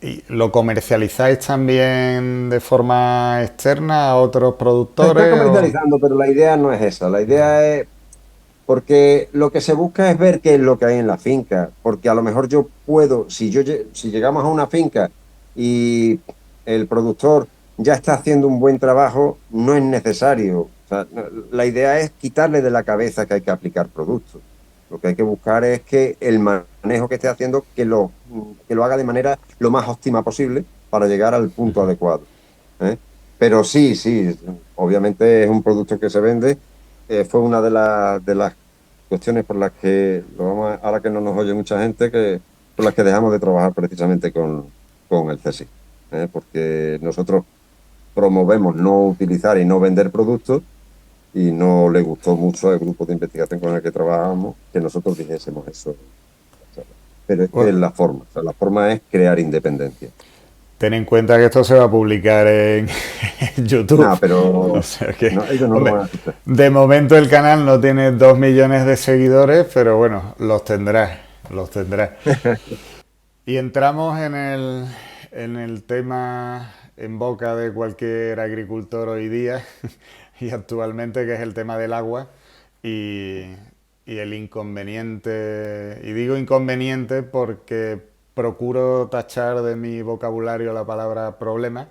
Y, y lo comercializáis también de forma externa a otros Se está productores o... comercializando, pero la idea no es esa. La idea es, Porque lo que se busca es ver qué es lo que hay en la finca, porque a lo mejor yo puedo, si llegamos a una finca y el productor ya está haciendo un buen trabajo, no es necesario. O sea, la idea es quitarle de la cabeza que hay que aplicar productos. Lo que hay que buscar es que el manejo que esté haciendo, que lo haga de manera lo más óptima posible para llegar al punto adecuado. ¿Eh? Pero sí, sí, obviamente es un producto que se vende. Fue una de las cuestiones por las que, ahora que no nos oye mucha gente, por las que dejamos de trabajar precisamente con el CSIC. Porque nosotros promovemos no utilizar y no vender productos y no le gustó mucho al grupo de investigación con el que trabajamos que nosotros dijésemos eso. Pero es que es Bueno, la forma, o sea, la forma es crear independencia. ten en cuenta que esto se va a publicar en YouTube. Nada, O pero sea que, no, ellos no lo hombre, van a hacer. de momento el canal no tiene 2 millones de seguidores, pero bueno, los tendrá, los tendrá. Y entramos en el tema en boca de cualquier agricultor hoy día y actualmente, que es el tema del agua y, y el inconveniente. Y digo inconveniente porque procuro tachar de mi vocabulario la palabra problema.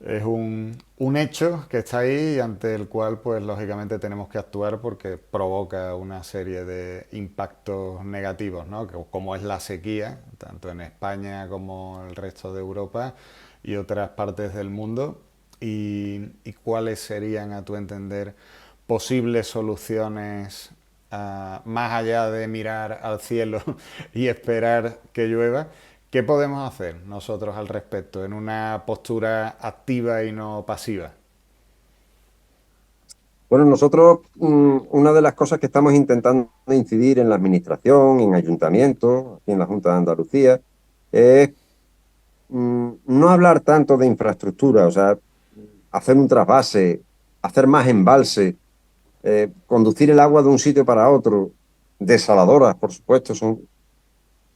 Es un hecho que está ahí y ante el cual, pues lógicamente tenemos que actuar porque provoca una serie de impactos negativos, ¿no? Como es la sequía, tanto en España como en el resto de Europa y otras partes del mundo. Y cuáles serían, a tu entender, posibles soluciones más allá de mirar al cielo y esperar que llueva. ¿Qué podemos hacer nosotros al respecto en una postura activa y no pasiva? Bueno, nosotros, una de las cosas que estamos intentando incidir en la administración, en ayuntamientos, aquí en la Junta de Andalucía, es no hablar tanto de infraestructura, o sea, hacer un trasvase, hacer más embalse, conducir el agua de un sitio para otro, desaladoras, por supuesto,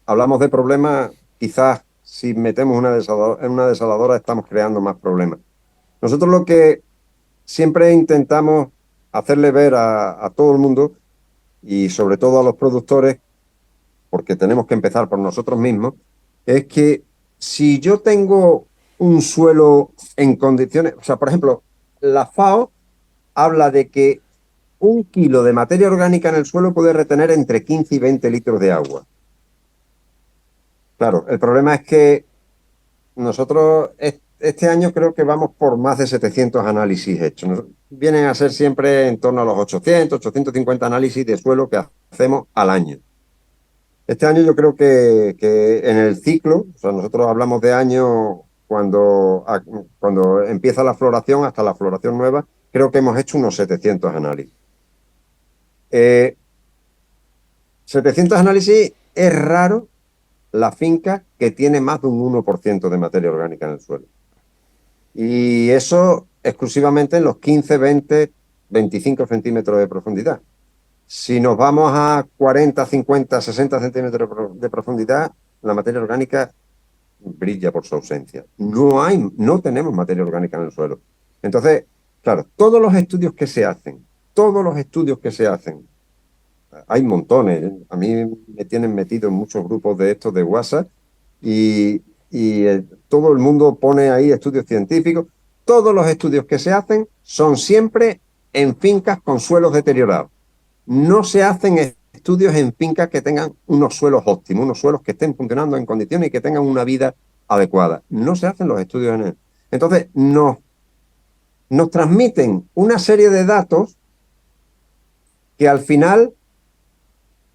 hablamos de problemas, quizás si metemos en una desaladora estamos creando más problemas. Nosotros lo que siempre intentamos hacerle ver a todo el mundo y sobre todo a los productores, porque tenemos que empezar por nosotros mismos, es que si yo tengo un suelo en condiciones, o sea, por ejemplo, la FAO habla de que 1 kilo de materia orgánica en el suelo puede retener entre 15 y 20 litros de agua. Claro, el problema es que nosotros este año creo que vamos por más de 700 análisis hechos. Vienen a ser siempre en torno a los 800, 850 análisis de suelo que hacemos al año. Este año yo creo que en el ciclo, o sea, nosotros hablamos de año cuando empieza la floración hasta la floración nueva, creo que hemos hecho unos 700 análisis. Eh, 700 análisis es raro la finca que tiene más de un 1% de materia orgánica en el suelo. Y eso exclusivamente en los 15, 20, 25 centímetros de profundidad. Si nos vamos a 40, 50, 60 centímetros de profundidad, la materia orgánica brilla por su ausencia. No tenemos materia orgánica en el suelo. Entonces, claro, todos los estudios que se hacen, hay montones. A mí me tienen metido en muchos grupos de estos de WhatsApp y, todo el mundo pone ahí estudios científicos. Todos los estudios que se hacen son siempre en fincas con suelos deteriorados. No se hacen estudios en fincas que tengan unos suelos óptimos, unos suelos que estén funcionando en condiciones y que tengan una vida adecuada. No se hacen los estudios en él. Entonces, nos transmiten una serie de datos que al final,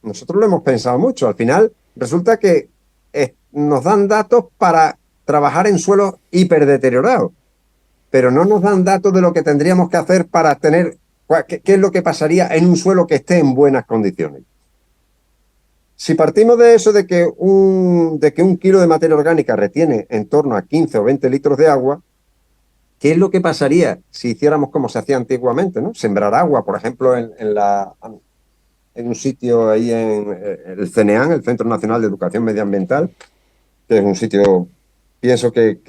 nosotros lo hemos pensado mucho, al final resulta que nos dan datos para trabajar en suelos hiperdeteriorados, pero no nos dan datos de lo que tendríamos que hacer para tener, qué es lo que pasaría en un suelo que esté en buenas condiciones. Si partimos de eso, de que 1 kilo de materia orgánica retiene en torno a 15 o 20 litros de agua, ¿qué es lo que pasaría si hiciéramos como se hacía antiguamente, ¿no? Sembrar agua, por ejemplo, en un sitio ahí en el CNEAM, el Centro Nacional de Educación Medioambiental, que es un sitio, pienso que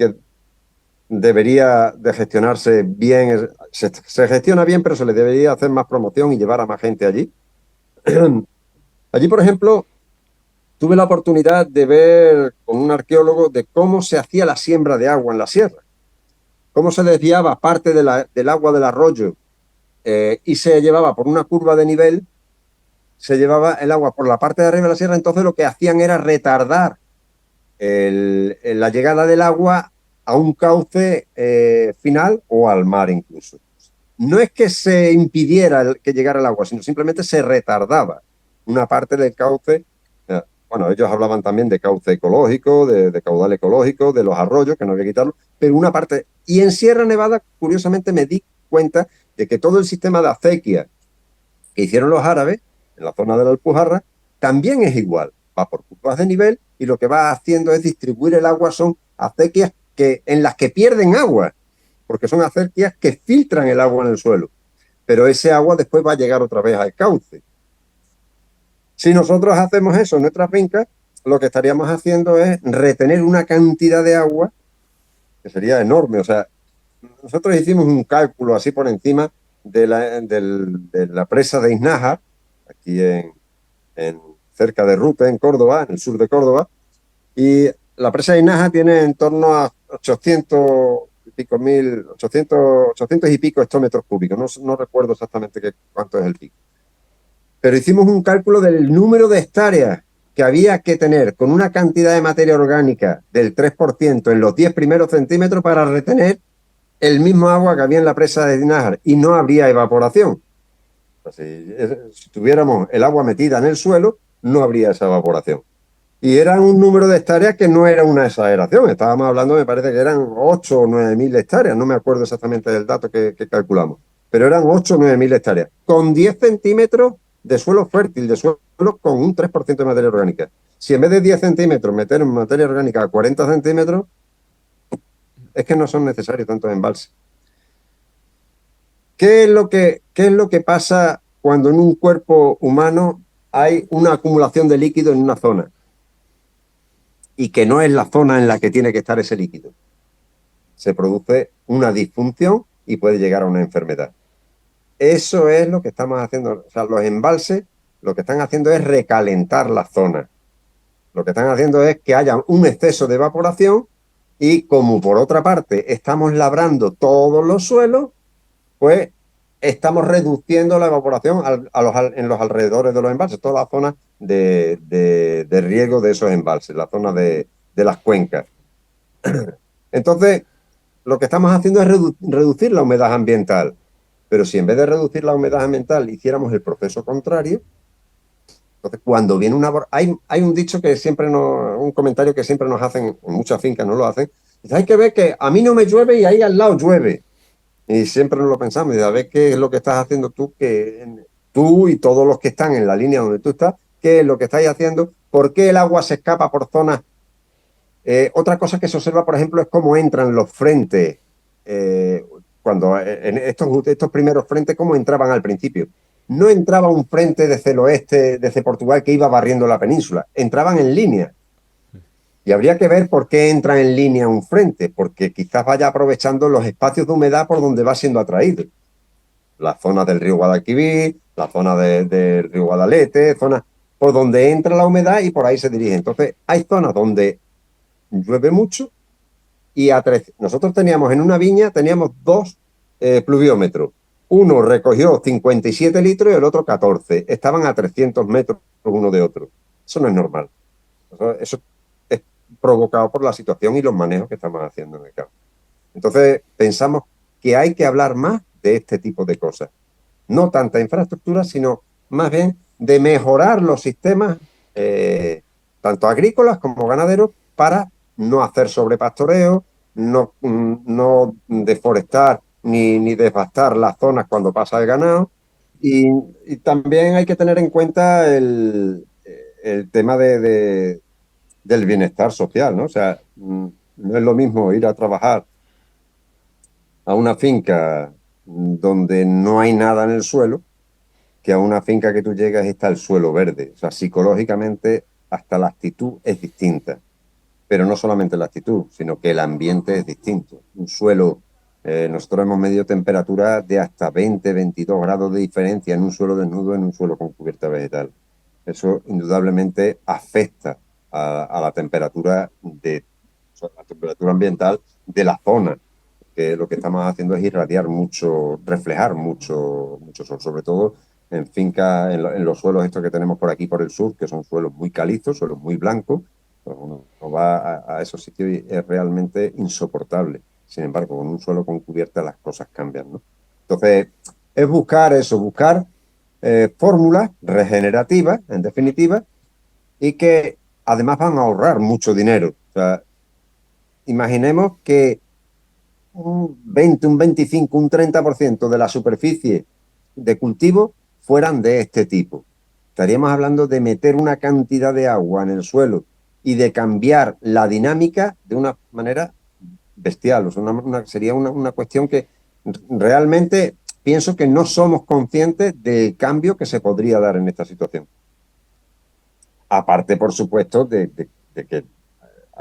debería de gestionarse bien, se gestiona bien, pero se le debería hacer más promoción y llevar a más gente allí. Allí, por ejemplo, tuve la oportunidad de ver con un arqueólogo de cómo se hacía la siembra de agua en la sierra, cómo se desviaba parte del agua del arroyo y se llevaba por una curva de nivel, se llevaba el agua por la parte de arriba de la sierra, entonces lo que hacían era retardar la llegada del agua a un cauce final o al mar incluso. No es que se impidiera que llegara el agua, sino simplemente se retardaba una parte del cauce. Bueno, ellos hablaban también de cauce ecológico, de caudal ecológico, de los arroyos, que no había que quitarlo, pero una parte. Y en Sierra Nevada, curiosamente, me di cuenta de que todo el sistema de acequia que hicieron los árabes en la zona de la Alpujarra también es igual. Va por curvas de nivel y lo que va haciendo es distribuir el agua. Son acequias en las que pierden agua, porque son acequias que filtran el agua en el suelo. Pero ese agua después va a llegar otra vez al cauce. Si nosotros hacemos eso en nuestras fincas, lo que estaríamos haciendo es retener una cantidad de agua que sería enorme. O sea, nosotros hicimos un cálculo así por encima de la presa de Iznájar, aquí en cerca de Rute, en Córdoba, en el sur de Córdoba, y la presa de Iznájar tiene en torno a 800 y pico mil, 800 y pico hectómetros cúbicos. No recuerdo exactamente cuánto es el pico. Pero hicimos un cálculo del número de hectáreas que había que tener con una cantidad de materia orgánica del 3% en los 10 primeros centímetros para retener el mismo agua que había en la presa de Iznájar y no habría evaporación. Si tuviéramos el agua metida en el suelo, no habría esa evaporación. Y era un número de hectáreas que no era una exageración. Estábamos hablando, me parece que eran 8 o 9 mil hectáreas. No me acuerdo exactamente del dato que calculamos. Pero eran 8 o 9 mil hectáreas. Con 10 centímetros de suelo fértil, de suelo con un 3% de materia orgánica. Si en vez de 10 centímetros meter materia orgánica a 40 centímetros, es que no son necesarios tantos embalses. ¿Qué es lo que pasa cuando en un cuerpo humano hay una acumulación de líquido en una zona y que no es la zona en la que tiene que estar ese líquido? Se produce una disfunción y puede llegar a una enfermedad. Eso es lo que estamos haciendo. O sea, los embalses lo que están haciendo es recalentar la zona. Lo que están haciendo es que haya un exceso de evaporación y como por otra parte estamos labrando todos los suelos, pues estamos reduciendo la evaporación en los alrededores de los embalses, toda la zona de riego de esos embalses, la zona de las cuencas. Entonces, lo que estamos haciendo es reducir la humedad ambiental. Pero si en vez de reducir la humedad ambiental hiciéramos el proceso contrario, entonces cuando viene hay un dicho que siempre un comentario que siempre nos hacen, en muchas fincas no lo hacen, dice, hay que ver que a mí no me llueve y ahí al lado llueve. Y siempre nos lo pensamos, y a ver qué es lo que estás haciendo tú y todos los que están en la línea donde tú estás, qué es lo que estáis haciendo, por qué el agua se escapa por zonas. Otra cosa que se observa, por ejemplo, es cómo entran los frentes, cuando en estos primeros frentes, cómo entraban al principio. No entraba un frente desde el oeste, desde Portugal, que iba barriendo la península, entraban en línea. Y habría que ver por qué entra en línea un frente, porque quizás vaya aprovechando los espacios de humedad por donde va siendo atraído. La zona del río Guadalquivir, la zona del río Guadalete, zonas por donde entra la humedad y por ahí se dirige. Entonces, hay zonas donde llueve mucho y nosotros teníamos en una viña, teníamos dos pluviómetros. Uno recogió 57 litros y el otro 14. Estaban a 300 metros uno de otro. Eso no es normal. Eso es provocado por la situación y los manejos que estamos haciendo en el campo. Entonces, pensamos que hay que hablar más de este tipo de cosas. No tanta infraestructura, sino más bien de mejorar los sistemas, tanto agrícolas como ganaderos, para no hacer sobrepastoreo, no deforestar ni devastar las zonas cuando pasa el ganado. Y también hay que tener en cuenta el tema del bienestar social, ¿no? O sea, no es lo mismo ir a trabajar a una finca donde no hay nada en el suelo que a una finca que tú llegas y está el suelo verde. O sea, psicológicamente hasta la actitud es distinta. Pero no solamente la actitud, sino que el ambiente es distinto. Un suelo Nosotros hemos medido temperaturas de hasta 20, 22 grados de diferencia en un suelo desnudo, en un suelo con cubierta vegetal. Eso indudablemente afecta a la temperatura ambiental de la zona, que lo que estamos haciendo es irradiar mucho, reflejar mucho, mucho sol, sobre todo en fincas, en los suelos estos que tenemos por aquí, por el sur, que son suelos muy calizos, suelos muy blancos. Pues uno va a esos sitios y es realmente insoportable. Sin embargo, con un suelo con cubierta las cosas cambian, ¿no? Entonces, es buscar eso, buscar fórmulas regenerativas, en definitiva, y que además van a ahorrar mucho dinero. O sea, imaginemos que un 20, un 25, un 30% de la superficie de cultivo fueran de este tipo. Estaríamos hablando de meter una cantidad de agua en el suelo y de cambiar la dinámica de una manera bestial. O sea, sería una cuestión que realmente pienso que no somos conscientes del cambio que se podría dar en esta situación. Aparte, por supuesto, de que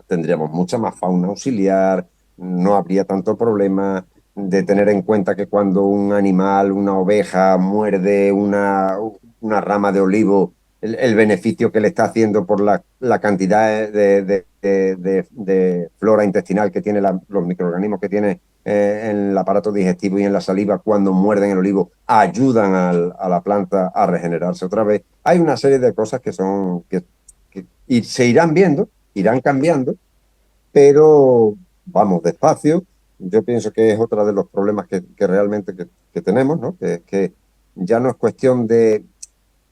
tendríamos mucha más fauna auxiliar, no habría tanto problema de tener en cuenta que cuando un animal, una oveja, muerde una rama de olivo, el beneficio que le está haciendo por la cantidad de flora intestinal que tiene, los microorganismos que tiene en el aparato digestivo y en la saliva cuando muerden el olivo, ayudan a la planta a regenerarse otra vez. Hay una serie de cosas y se irán viendo, irán cambiando, pero vamos despacio. Yo pienso que es otro de los problemas que realmente que tenemos, ¿no? Que es que ya no es cuestión de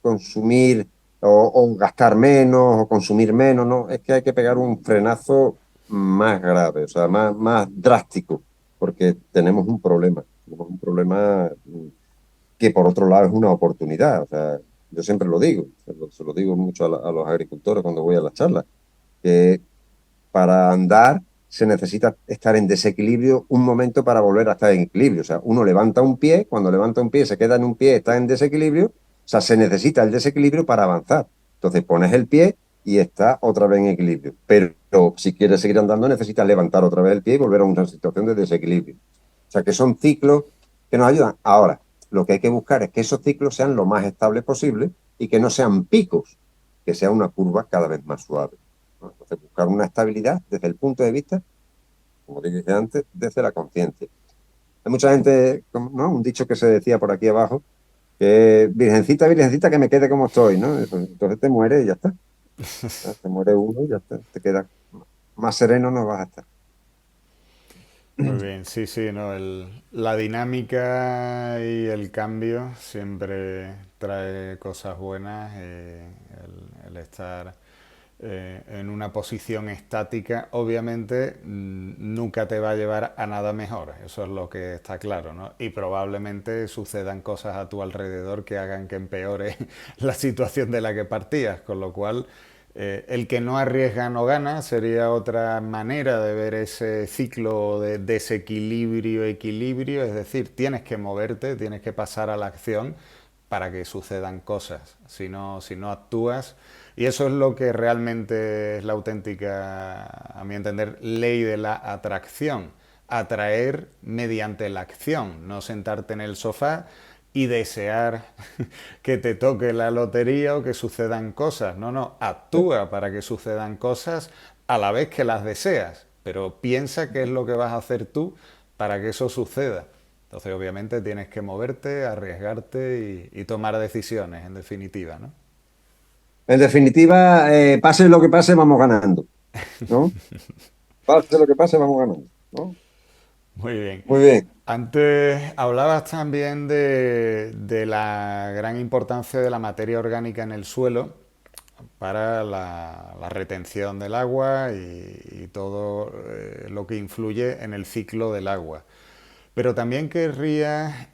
consumir o gastar menos o consumir menos, ¿no? Es que hay que pegar un frenazo más grave, o sea, más drástico, porque tenemos un problema que por otro lado es una oportunidad. O sea, yo siempre lo digo, se lo digo mucho a los agricultores cuando voy a las charlas, que para andar se necesita estar en desequilibrio un momento para volver a estar en equilibrio. O sea, uno levanta un pie, cuando levanta un pie se queda en un pie, está en desequilibrio. O sea, se necesita el desequilibrio para avanzar. Entonces pones el pie y está otra vez en equilibrio. Pero si quieres seguir andando, necesitas levantar otra vez el pie y volver a una situación de desequilibrio. O sea, que son ciclos que nos ayudan. Ahora, lo que hay que buscar es que esos ciclos sean lo más estables posible y que no sean picos, que sea una curva cada vez más suave, ¿no? Entonces, buscar una estabilidad desde el punto de vista, como dije antes, desde la conciencia. Hay mucha gente, ¿no? Un dicho que se decía por aquí abajo, que virgencita, virgencita, que me quede como estoy, ¿no? Entonces te mueres y ya está. Te muere uno y ya está. Te quedas más sereno, no vas a estar. Muy bien, sí, sí, no, la dinámica y el cambio siempre trae cosas buenas. El estar en una posición estática, obviamente, nunca te va a llevar a nada mejor. Eso es lo que está claro, ¿no? Y probablemente sucedan cosas a tu alrededor que hagan que empeore la situación de la que partías, con lo cual el que no arriesga no gana sería otra manera de ver ese ciclo de desequilibrio-equilibrio, es decir, tienes que moverte, tienes que pasar a la acción para que sucedan cosas, si no actúas. Y eso es lo que realmente es la auténtica, a mi entender, ley de la atracción. Atraer mediante la acción, no sentarte en el sofá y desear que te toque la lotería o que sucedan cosas. No, no, actúa para que sucedan cosas a la vez que las deseas, pero piensa qué es lo que vas a hacer tú para que eso suceda. Entonces, obviamente, tienes que moverte, arriesgarte y tomar decisiones, en definitiva, ¿no? En definitiva, pase lo que pase, vamos ganando, ¿no? Pase lo que pase, vamos ganando, ¿no? Muy bien. Muy bien. Antes hablabas también de la gran importancia de la materia orgánica en el suelo para la retención del agua y todo lo que influye en el ciclo del agua. Pero también querría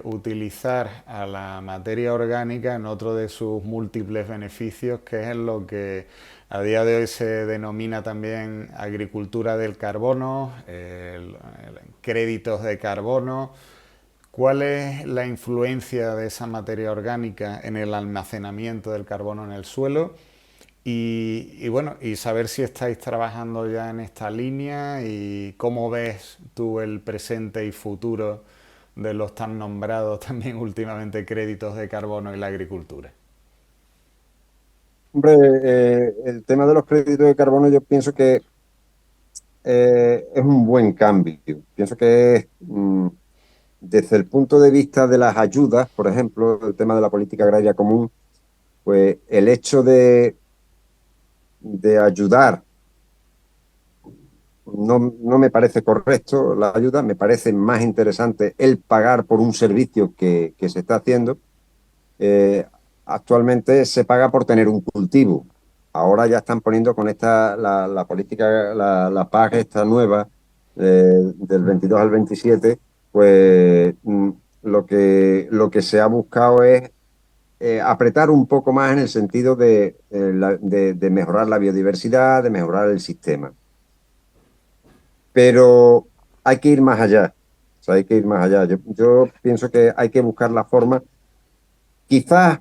utilizar a la materia orgánica en otro de sus múltiples beneficios, que es en lo que a día de hoy se denomina también agricultura del carbono, créditos de carbono. ¿Cuál es la influencia de esa materia orgánica en el almacenamiento del carbono en el suelo? Y bueno, y saber si estáis trabajando ya en esta línea y cómo ves tú el presente y futuro de los tan nombrados también últimamente créditos de carbono y la agricultura. Hombre, el tema de los créditos de carbono yo pienso que es un buen cambio. Pienso que es, desde el punto de vista de las ayudas, por ejemplo, el tema de la política agraria común, pues el hecho de ayudar no me parece correcto la ayuda, me parece más interesante el pagar por un servicio que se está haciendo. Eh, Actualmente se paga por tener un cultivo. Ahora ya están poniendo con esta la política, la PAC esta nueva, del 22 al 27, pues lo que se ha buscado es apretar un poco más en el sentido de mejorar la biodiversidad, de mejorar el sistema. Pero hay que ir más allá. O sea, hay que ir más allá. Yo pienso que hay que buscar la forma. Quizás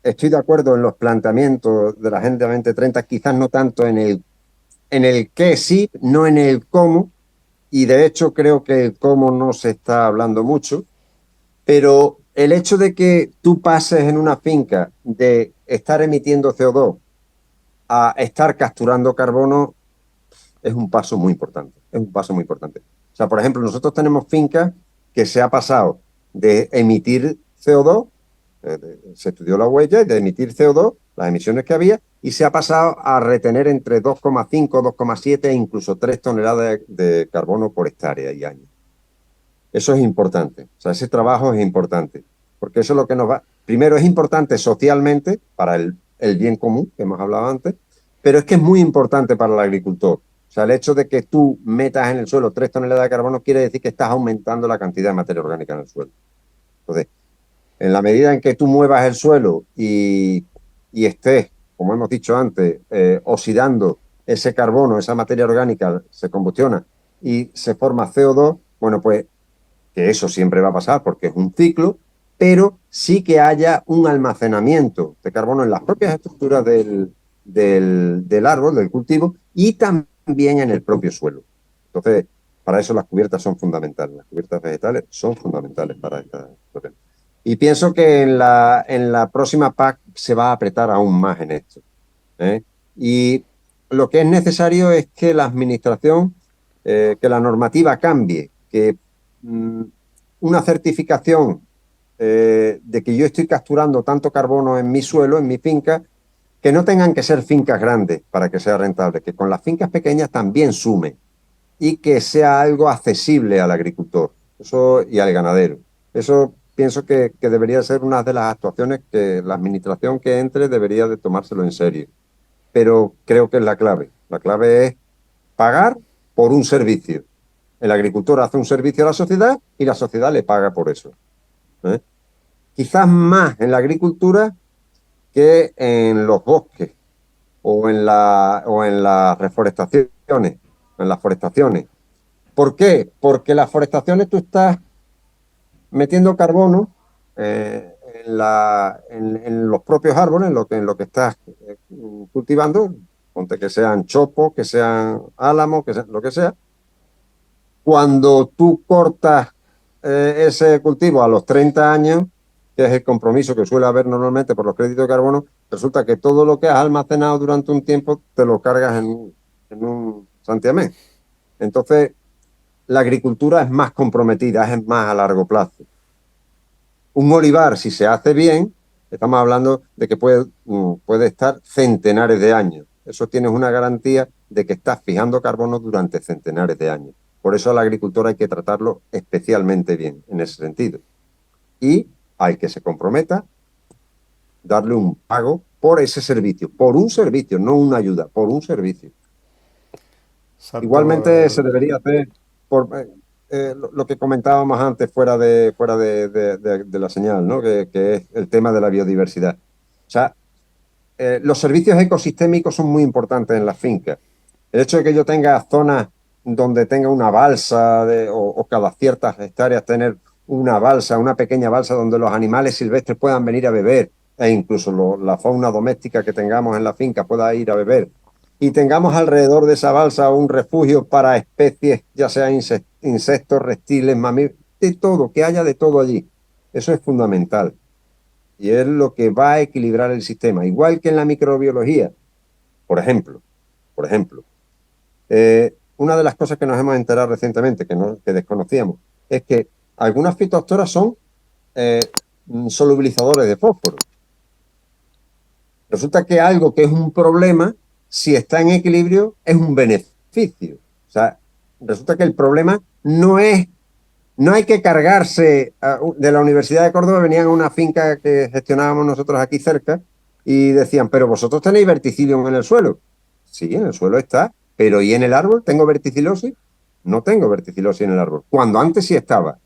estoy de acuerdo en los planteamientos de la Agenda 2030, quizás no tanto en el qué sí, no en el cómo, y de hecho creo que el cómo no se está hablando mucho, pero el hecho de que tú pases en una finca de estar emitiendo CO2 a estar capturando carbono es un paso muy importante, es un paso muy importante. O sea, por ejemplo, nosotros tenemos fincas que se ha pasado de emitir CO2, se estudió la huella, de emitir CO2, las emisiones que había, y se ha pasado a retener entre 2,5, 2,7 e incluso 3 toneladas de carbono por hectárea y año. Eso es importante, o sea, ese trabajo es importante, porque eso es lo que nos va, primero es importante socialmente para el bien común que hemos hablado antes, pero es que es muy importante para el agricultor. O sea, el hecho de que tú metas en el suelo 3 toneladas de carbono quiere decir que estás aumentando la cantidad de materia orgánica en el suelo. Entonces, en la medida en que tú muevas el suelo y estés, como hemos dicho antes, oxidando ese carbono, esa materia orgánica se combustiona y se forma CO2, bueno, pues que eso siempre va a pasar porque es un ciclo, pero sí que haya un almacenamiento de carbono en las propias estructuras del árbol, del cultivo, y también en el propio suelo. Entonces, para eso las cubiertas son fundamentales, las cubiertas vegetales son fundamentales para esta situación. Y pienso que en la próxima PAC se va a apretar aún más en esto, ¿eh? Y lo que es necesario es que la administración, que la normativa cambie, que mmm, una certificación de que yo estoy capturando tanto carbono en mi suelo, en mi finca, que no tengan que ser fincas grandes para que sea rentable, que con las fincas pequeñas también sume y que sea algo accesible al agricultor eso, y al ganadero. Eso pienso que debería ser una de las actuaciones que la administración que entre debería de tomárselo en serio. Pero creo que es la clave. La clave es pagar por un servicio. El agricultor hace un servicio a la sociedad y la sociedad le paga por eso, ¿eh? Quizás más en la agricultura que en los bosques o en las reforestaciones, en las forestaciones. ¿Por qué? Porque las forestaciones tú estás metiendo carbono en los propios árboles, en lo que estás cultivando, ponte que sean chopos, que sean álamos, que sea, lo que sea. Cuando tú cortas ese cultivo a los 30 años, que es el compromiso que suele haber normalmente por los créditos de carbono, resulta que todo lo que has almacenado durante un tiempo te lo cargas en un santiamén. Entonces, la agricultura es más comprometida, es más a largo plazo. Un olivar, si se hace bien, estamos hablando de que puede estar centenares de años. Eso tienes una garantía de que estás fijando carbono durante centenares de años. Por eso al agricultor hay que tratarlo especialmente bien en ese sentido. Y al que se comprometa, darle un pago por ese servicio, por un servicio, no una ayuda, por un servicio. Exacto. Igualmente se debería hacer por lo que comentábamos antes fuera de la señal, ¿no? Que es el tema de la biodiversidad. O sea, los servicios ecosistémicos son muy importantes en las fincas. El hecho de que yo tenga zonas donde tenga una balsa o cada ciertas hectáreas tener una balsa, una pequeña balsa donde los animales silvestres puedan venir a beber e incluso la fauna doméstica que tengamos en la finca pueda ir a beber y tengamos alrededor de esa balsa un refugio para especies, ya sea insectos, reptiles, mamíferos, de todo, que haya de todo allí. Eso es fundamental y es lo que va a equilibrar el sistema, igual que en la microbiología, por ejemplo. Por ejemplo, una de las cosas que nos hemos enterado recientemente, que desconocíamos, es que algunas fitostoras son solubilizadores de fósforo. Resulta que algo que es un problema, si está en equilibrio, es un beneficio. O sea, resulta que el problema no hay que cargarse. De la Universidad de Córdoba venían a una finca que gestionábamos nosotros aquí cerca y decían, pero vosotros tenéis verticilio en el suelo. Sí, en el suelo está, pero ¿y en el árbol tengo verticilosis? No tengo verticilosis en el árbol, cuando antes sí estaba.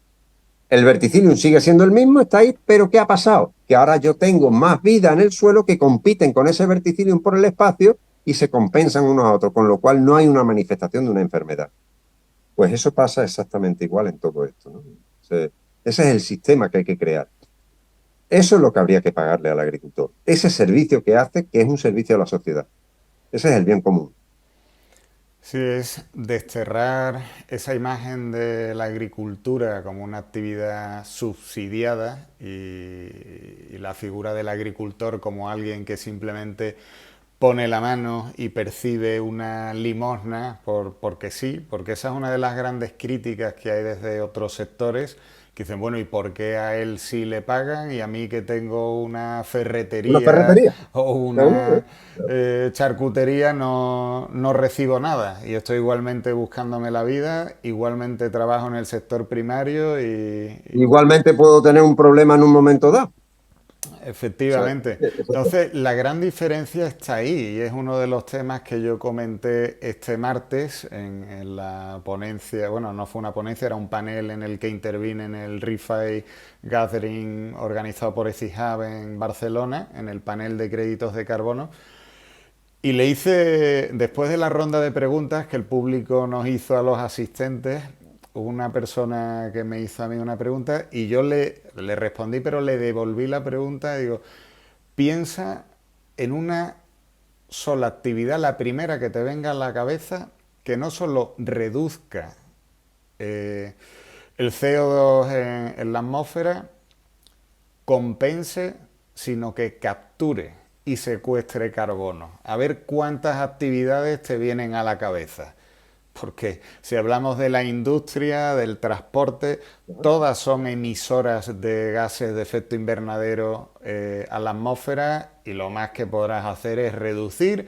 El verticillium sigue siendo el mismo, está ahí, pero ¿qué ha pasado? Que ahora yo tengo más vida en el suelo que compiten con ese verticillium por el espacio y se compensan unos a otros, con lo cual no hay una manifestación de una enfermedad. Pues eso pasa exactamente igual en todo esto, ¿no? Ese es el sistema que hay que crear. Eso es lo que habría que pagarle al agricultor. Ese servicio que hace, que es un servicio a la sociedad. Ese es el bien común. Sí, es desterrar esa imagen de la agricultura como una actividad subsidiada y la figura del agricultor como alguien que simplemente pone la mano y percibe una limosna porque sí, porque esa es una de las grandes críticas que hay desde otros sectores que dicen, bueno, ¿y por qué a él sí le pagan y a mí que tengo una Una ferretería ferretería. o Claro. una charcutería no recibo nada? Y estoy igualmente buscándome la vida, igualmente trabajo en el sector primario y Igualmente puedo tener un problema en un momento dado. O sea, efectivamente. Entonces, la gran diferencia está ahí y es uno de los temas que yo comenté este martes en la ponencia. Bueno, no fue una ponencia, era un panel en el que intervine en el ReFi Gathering organizado por ECIHub en Barcelona, en el panel de créditos de carbono. Y le hice, después de la ronda de preguntas que el público nos hizo a los asistentes, hubo una persona que me hizo a mí una pregunta y yo le respondí, pero le devolví la pregunta y digo, piensa en una sola actividad, la primera que te venga a la cabeza, que no solo reduzca eh, el CO2 en la atmósfera, compense, sino que capture y secuestre carbono. A ver cuántas actividades te vienen a la cabeza. Porque si hablamos de la industria, del transporte, todas son emisoras de gases de efecto invernadero a la atmósfera y lo más que podrás hacer es reducir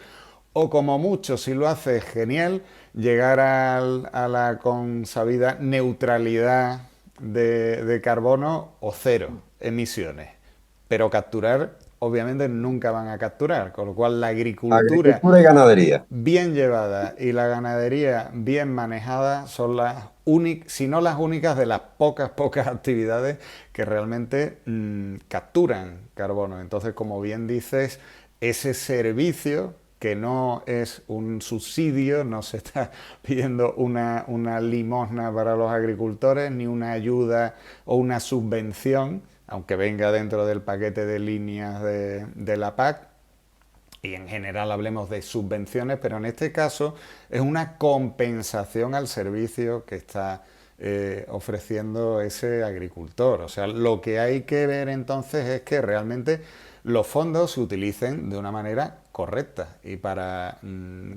o como mucho, si lo haces genial, llegar a la consabida neutralidad de carbono o cero emisiones. Pero capturar, obviamente, nunca van a capturar, con lo cual la agricultura agricultura y ganadería. bien llevada y la ganadería bien manejada son las únicas, si no las únicas, de las pocas actividades que realmente capturan carbono. Entonces, como bien dices, ese servicio que no es un subsidio, no se está pidiendo una limosna para los agricultores, ni una ayuda o una subvención, aunque venga dentro del paquete de líneas de la PAC, y en general hablemos de subvenciones, pero en este caso es una compensación al servicio que está ofreciendo ese agricultor. O sea, lo que hay que ver entonces es que realmente los fondos se utilicen de una manera correcta y para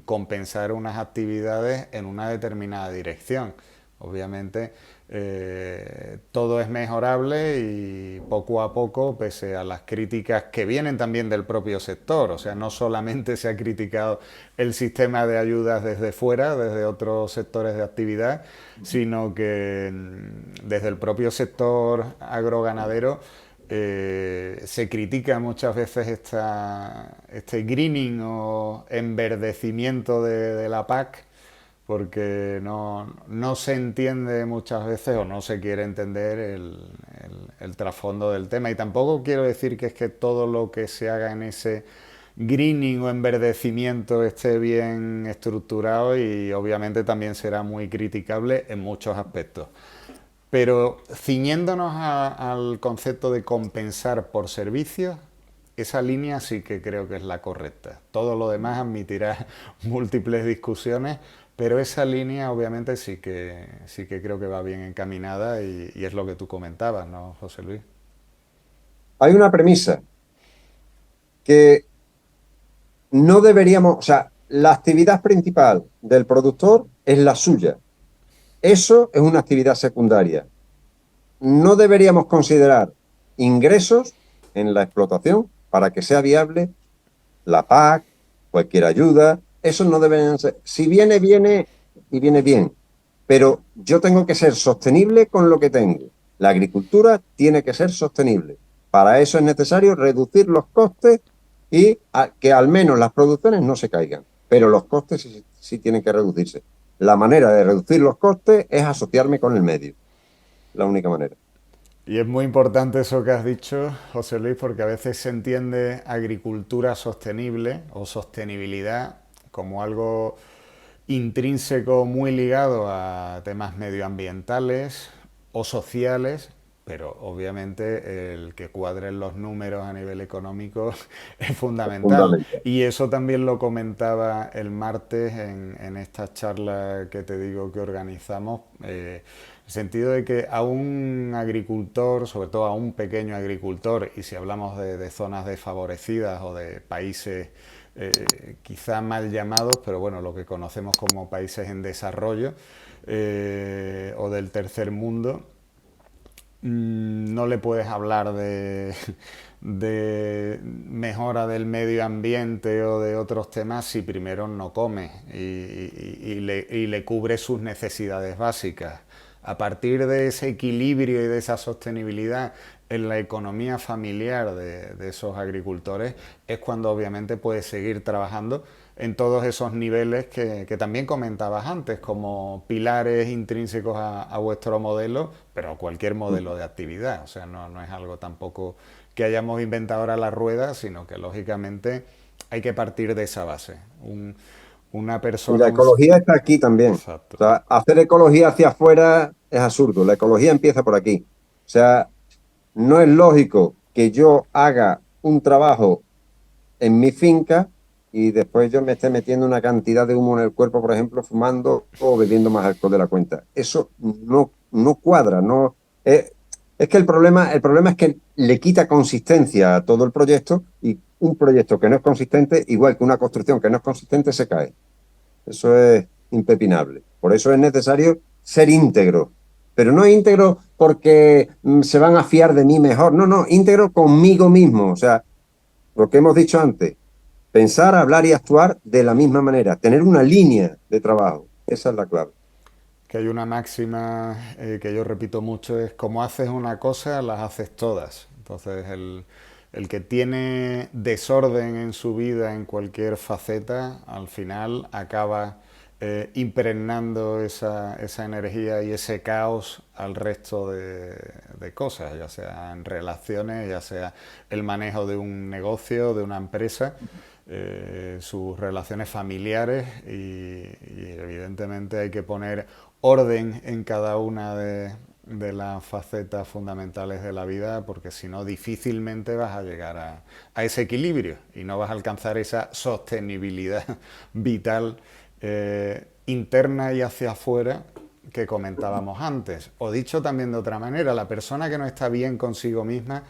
compensar unas actividades en una determinada dirección. Obviamente todo es mejorable y poco a poco, pese a las críticas que vienen también del propio sector, o sea, no solamente se ha criticado el sistema de ayudas desde fuera, desde otros sectores de actividad, sino que desde el propio sector agroganadero se critica muchas veces este greening o enverdecimiento de la PAC porque no se entiende muchas veces o no se quiere entender el trasfondo del tema. Y tampoco quiero decir que es que todo lo que se haga en ese greening o enverdecimiento esté bien estructurado y obviamente también será muy criticable en muchos aspectos. Pero ciñéndonos al concepto de compensar por servicios, esa línea sí que creo que es la correcta. Todo lo demás admitirá múltiples discusiones, pero esa línea obviamente sí que creo que va bien encaminada y es lo que tú comentabas, ¿no, José Luis? Hay una premisa que no deberíamos, o sea, la actividad principal del productor es la suya. Eso es una actividad secundaria. No deberíamos considerar ingresos en la explotación para que sea viable la PAC, cualquier ayuda. Eso no deben ser. Si viene, viene y viene bien. Pero yo tengo que ser sostenible con lo que tengo. La agricultura tiene que ser sostenible. Para eso es necesario reducir los costes y que al menos las producciones no se caigan. Pero los costes sí tienen que reducirse. La manera de reducir los costes es asociarme con el medio. La única manera. Y es muy importante eso que has dicho, José Luis, porque a veces se entiende agricultura sostenible o sostenibilidad como algo intrínseco muy ligado a temas medioambientales o sociales, pero obviamente el que cuadren los números a nivel económico es Es fundamental. fundamental. Y eso también lo comentaba el martes en esta charla que te digo que organizamos. El sentido de que a un agricultor, sobre todo a un pequeño agricultor, y si hablamos de zonas desfavorecidas o de países quizá mal llamados, pero bueno, lo que conocemos como países en desarrollo o del tercer mundo, no le puedes hablar de mejora del medio ambiente o de otros temas si primero no come y le cubre sus necesidades básicas. A partir de ese equilibrio y de esa sostenibilidad en la economía familiar de esos agricultores es cuando obviamente puedes seguir trabajando en todos esos niveles que también comentabas antes, como pilares intrínsecos a vuestro modelo, pero a cualquier modelo de actividad. O sea, no es algo tampoco que hayamos inventado ahora la rueda, sino que lógicamente hay que partir de esa base. Una Y persona, la un... ecología está aquí también. Exacto. O sea, hacer ecología hacia afuera es absurdo. La ecología empieza por aquí. O sea, no es lógico que yo haga un trabajo en mi finca y después yo me esté metiendo una cantidad de humo en el cuerpo, por ejemplo, fumando o bebiendo más alcohol de la cuenta. Eso no cuadra, no. Es que el problema es que le quita consistencia a todo el proyecto y un proyecto que no es consistente, igual que una construcción que no es consistente, se cae. Eso es impepinable. Por eso es necesario ser íntegro. Pero no íntegro porque se van a fiar de mí mejor. No, no, íntegro conmigo mismo. O sea, lo que hemos dicho antes, pensar, hablar y actuar de la misma manera, tener una línea de trabajo. Esa es la clave. Que hay una máxima que yo repito mucho, es como haces una cosa, las haces todas. Entonces, el que tiene desorden en su vida en cualquier faceta, al final acaba impregnando esa energía y ese caos al resto de cosas, ya sea en relaciones, ya sea el manejo de un negocio, de una empresa, sus relaciones familiares y evidentemente hay que poner orden en cada una de las facetas fundamentales de la vida, porque si no difícilmente vas a llegar a ese equilibrio y no vas a alcanzar esa sostenibilidad vital interna y hacia afuera que comentábamos antes. O dicho también de otra manera, la persona que no está bien consigo misma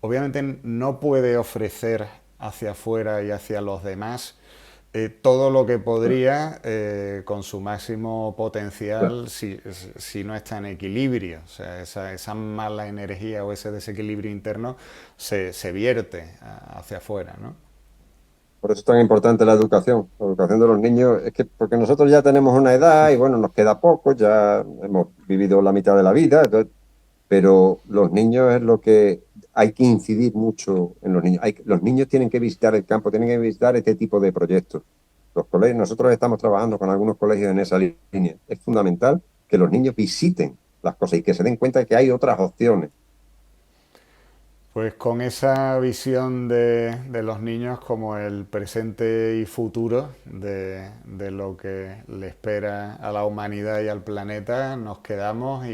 obviamente no puede ofrecer hacia afuera y hacia los demás todo lo que podría con su máximo potencial si no está en equilibrio. O sea, esa mala energía o ese desequilibrio interno se vierte hacia afuera, ¿no? Por eso es tan importante la educación de los niños. Es que porque nosotros ya tenemos una edad y bueno, nos queda poco, ya hemos vivido la mitad de la vida, pero los niños es lo que hay que incidir mucho en los niños. Los niños tienen que visitar el campo, tienen que visitar este tipo de proyectos. Los colegios, nosotros estamos trabajando con algunos colegios en esa línea. Es fundamental que los niños visiten las cosas y que se den cuenta de que hay otras opciones. Pues con esa visión de los niños como el presente y futuro de lo que le espera a la humanidad y al planeta, nos quedamos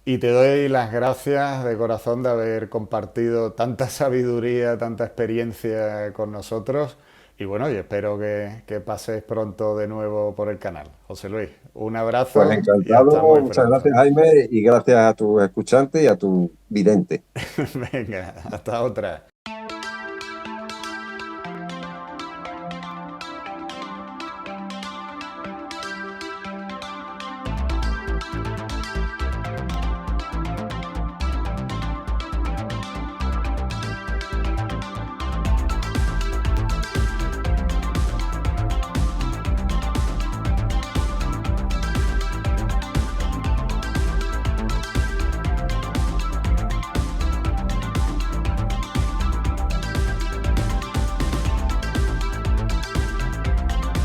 Y te doy las gracias de corazón de haber compartido tanta sabiduría, tanta experiencia con nosotros. Y bueno, y espero que pases pronto de nuevo por el canal. José Luis, un Pues abrazo y hasta encantado, muy muchas pronto. gracias Jaime y gracias a tus escuchantes y a tu vidente. Venga, hasta otra.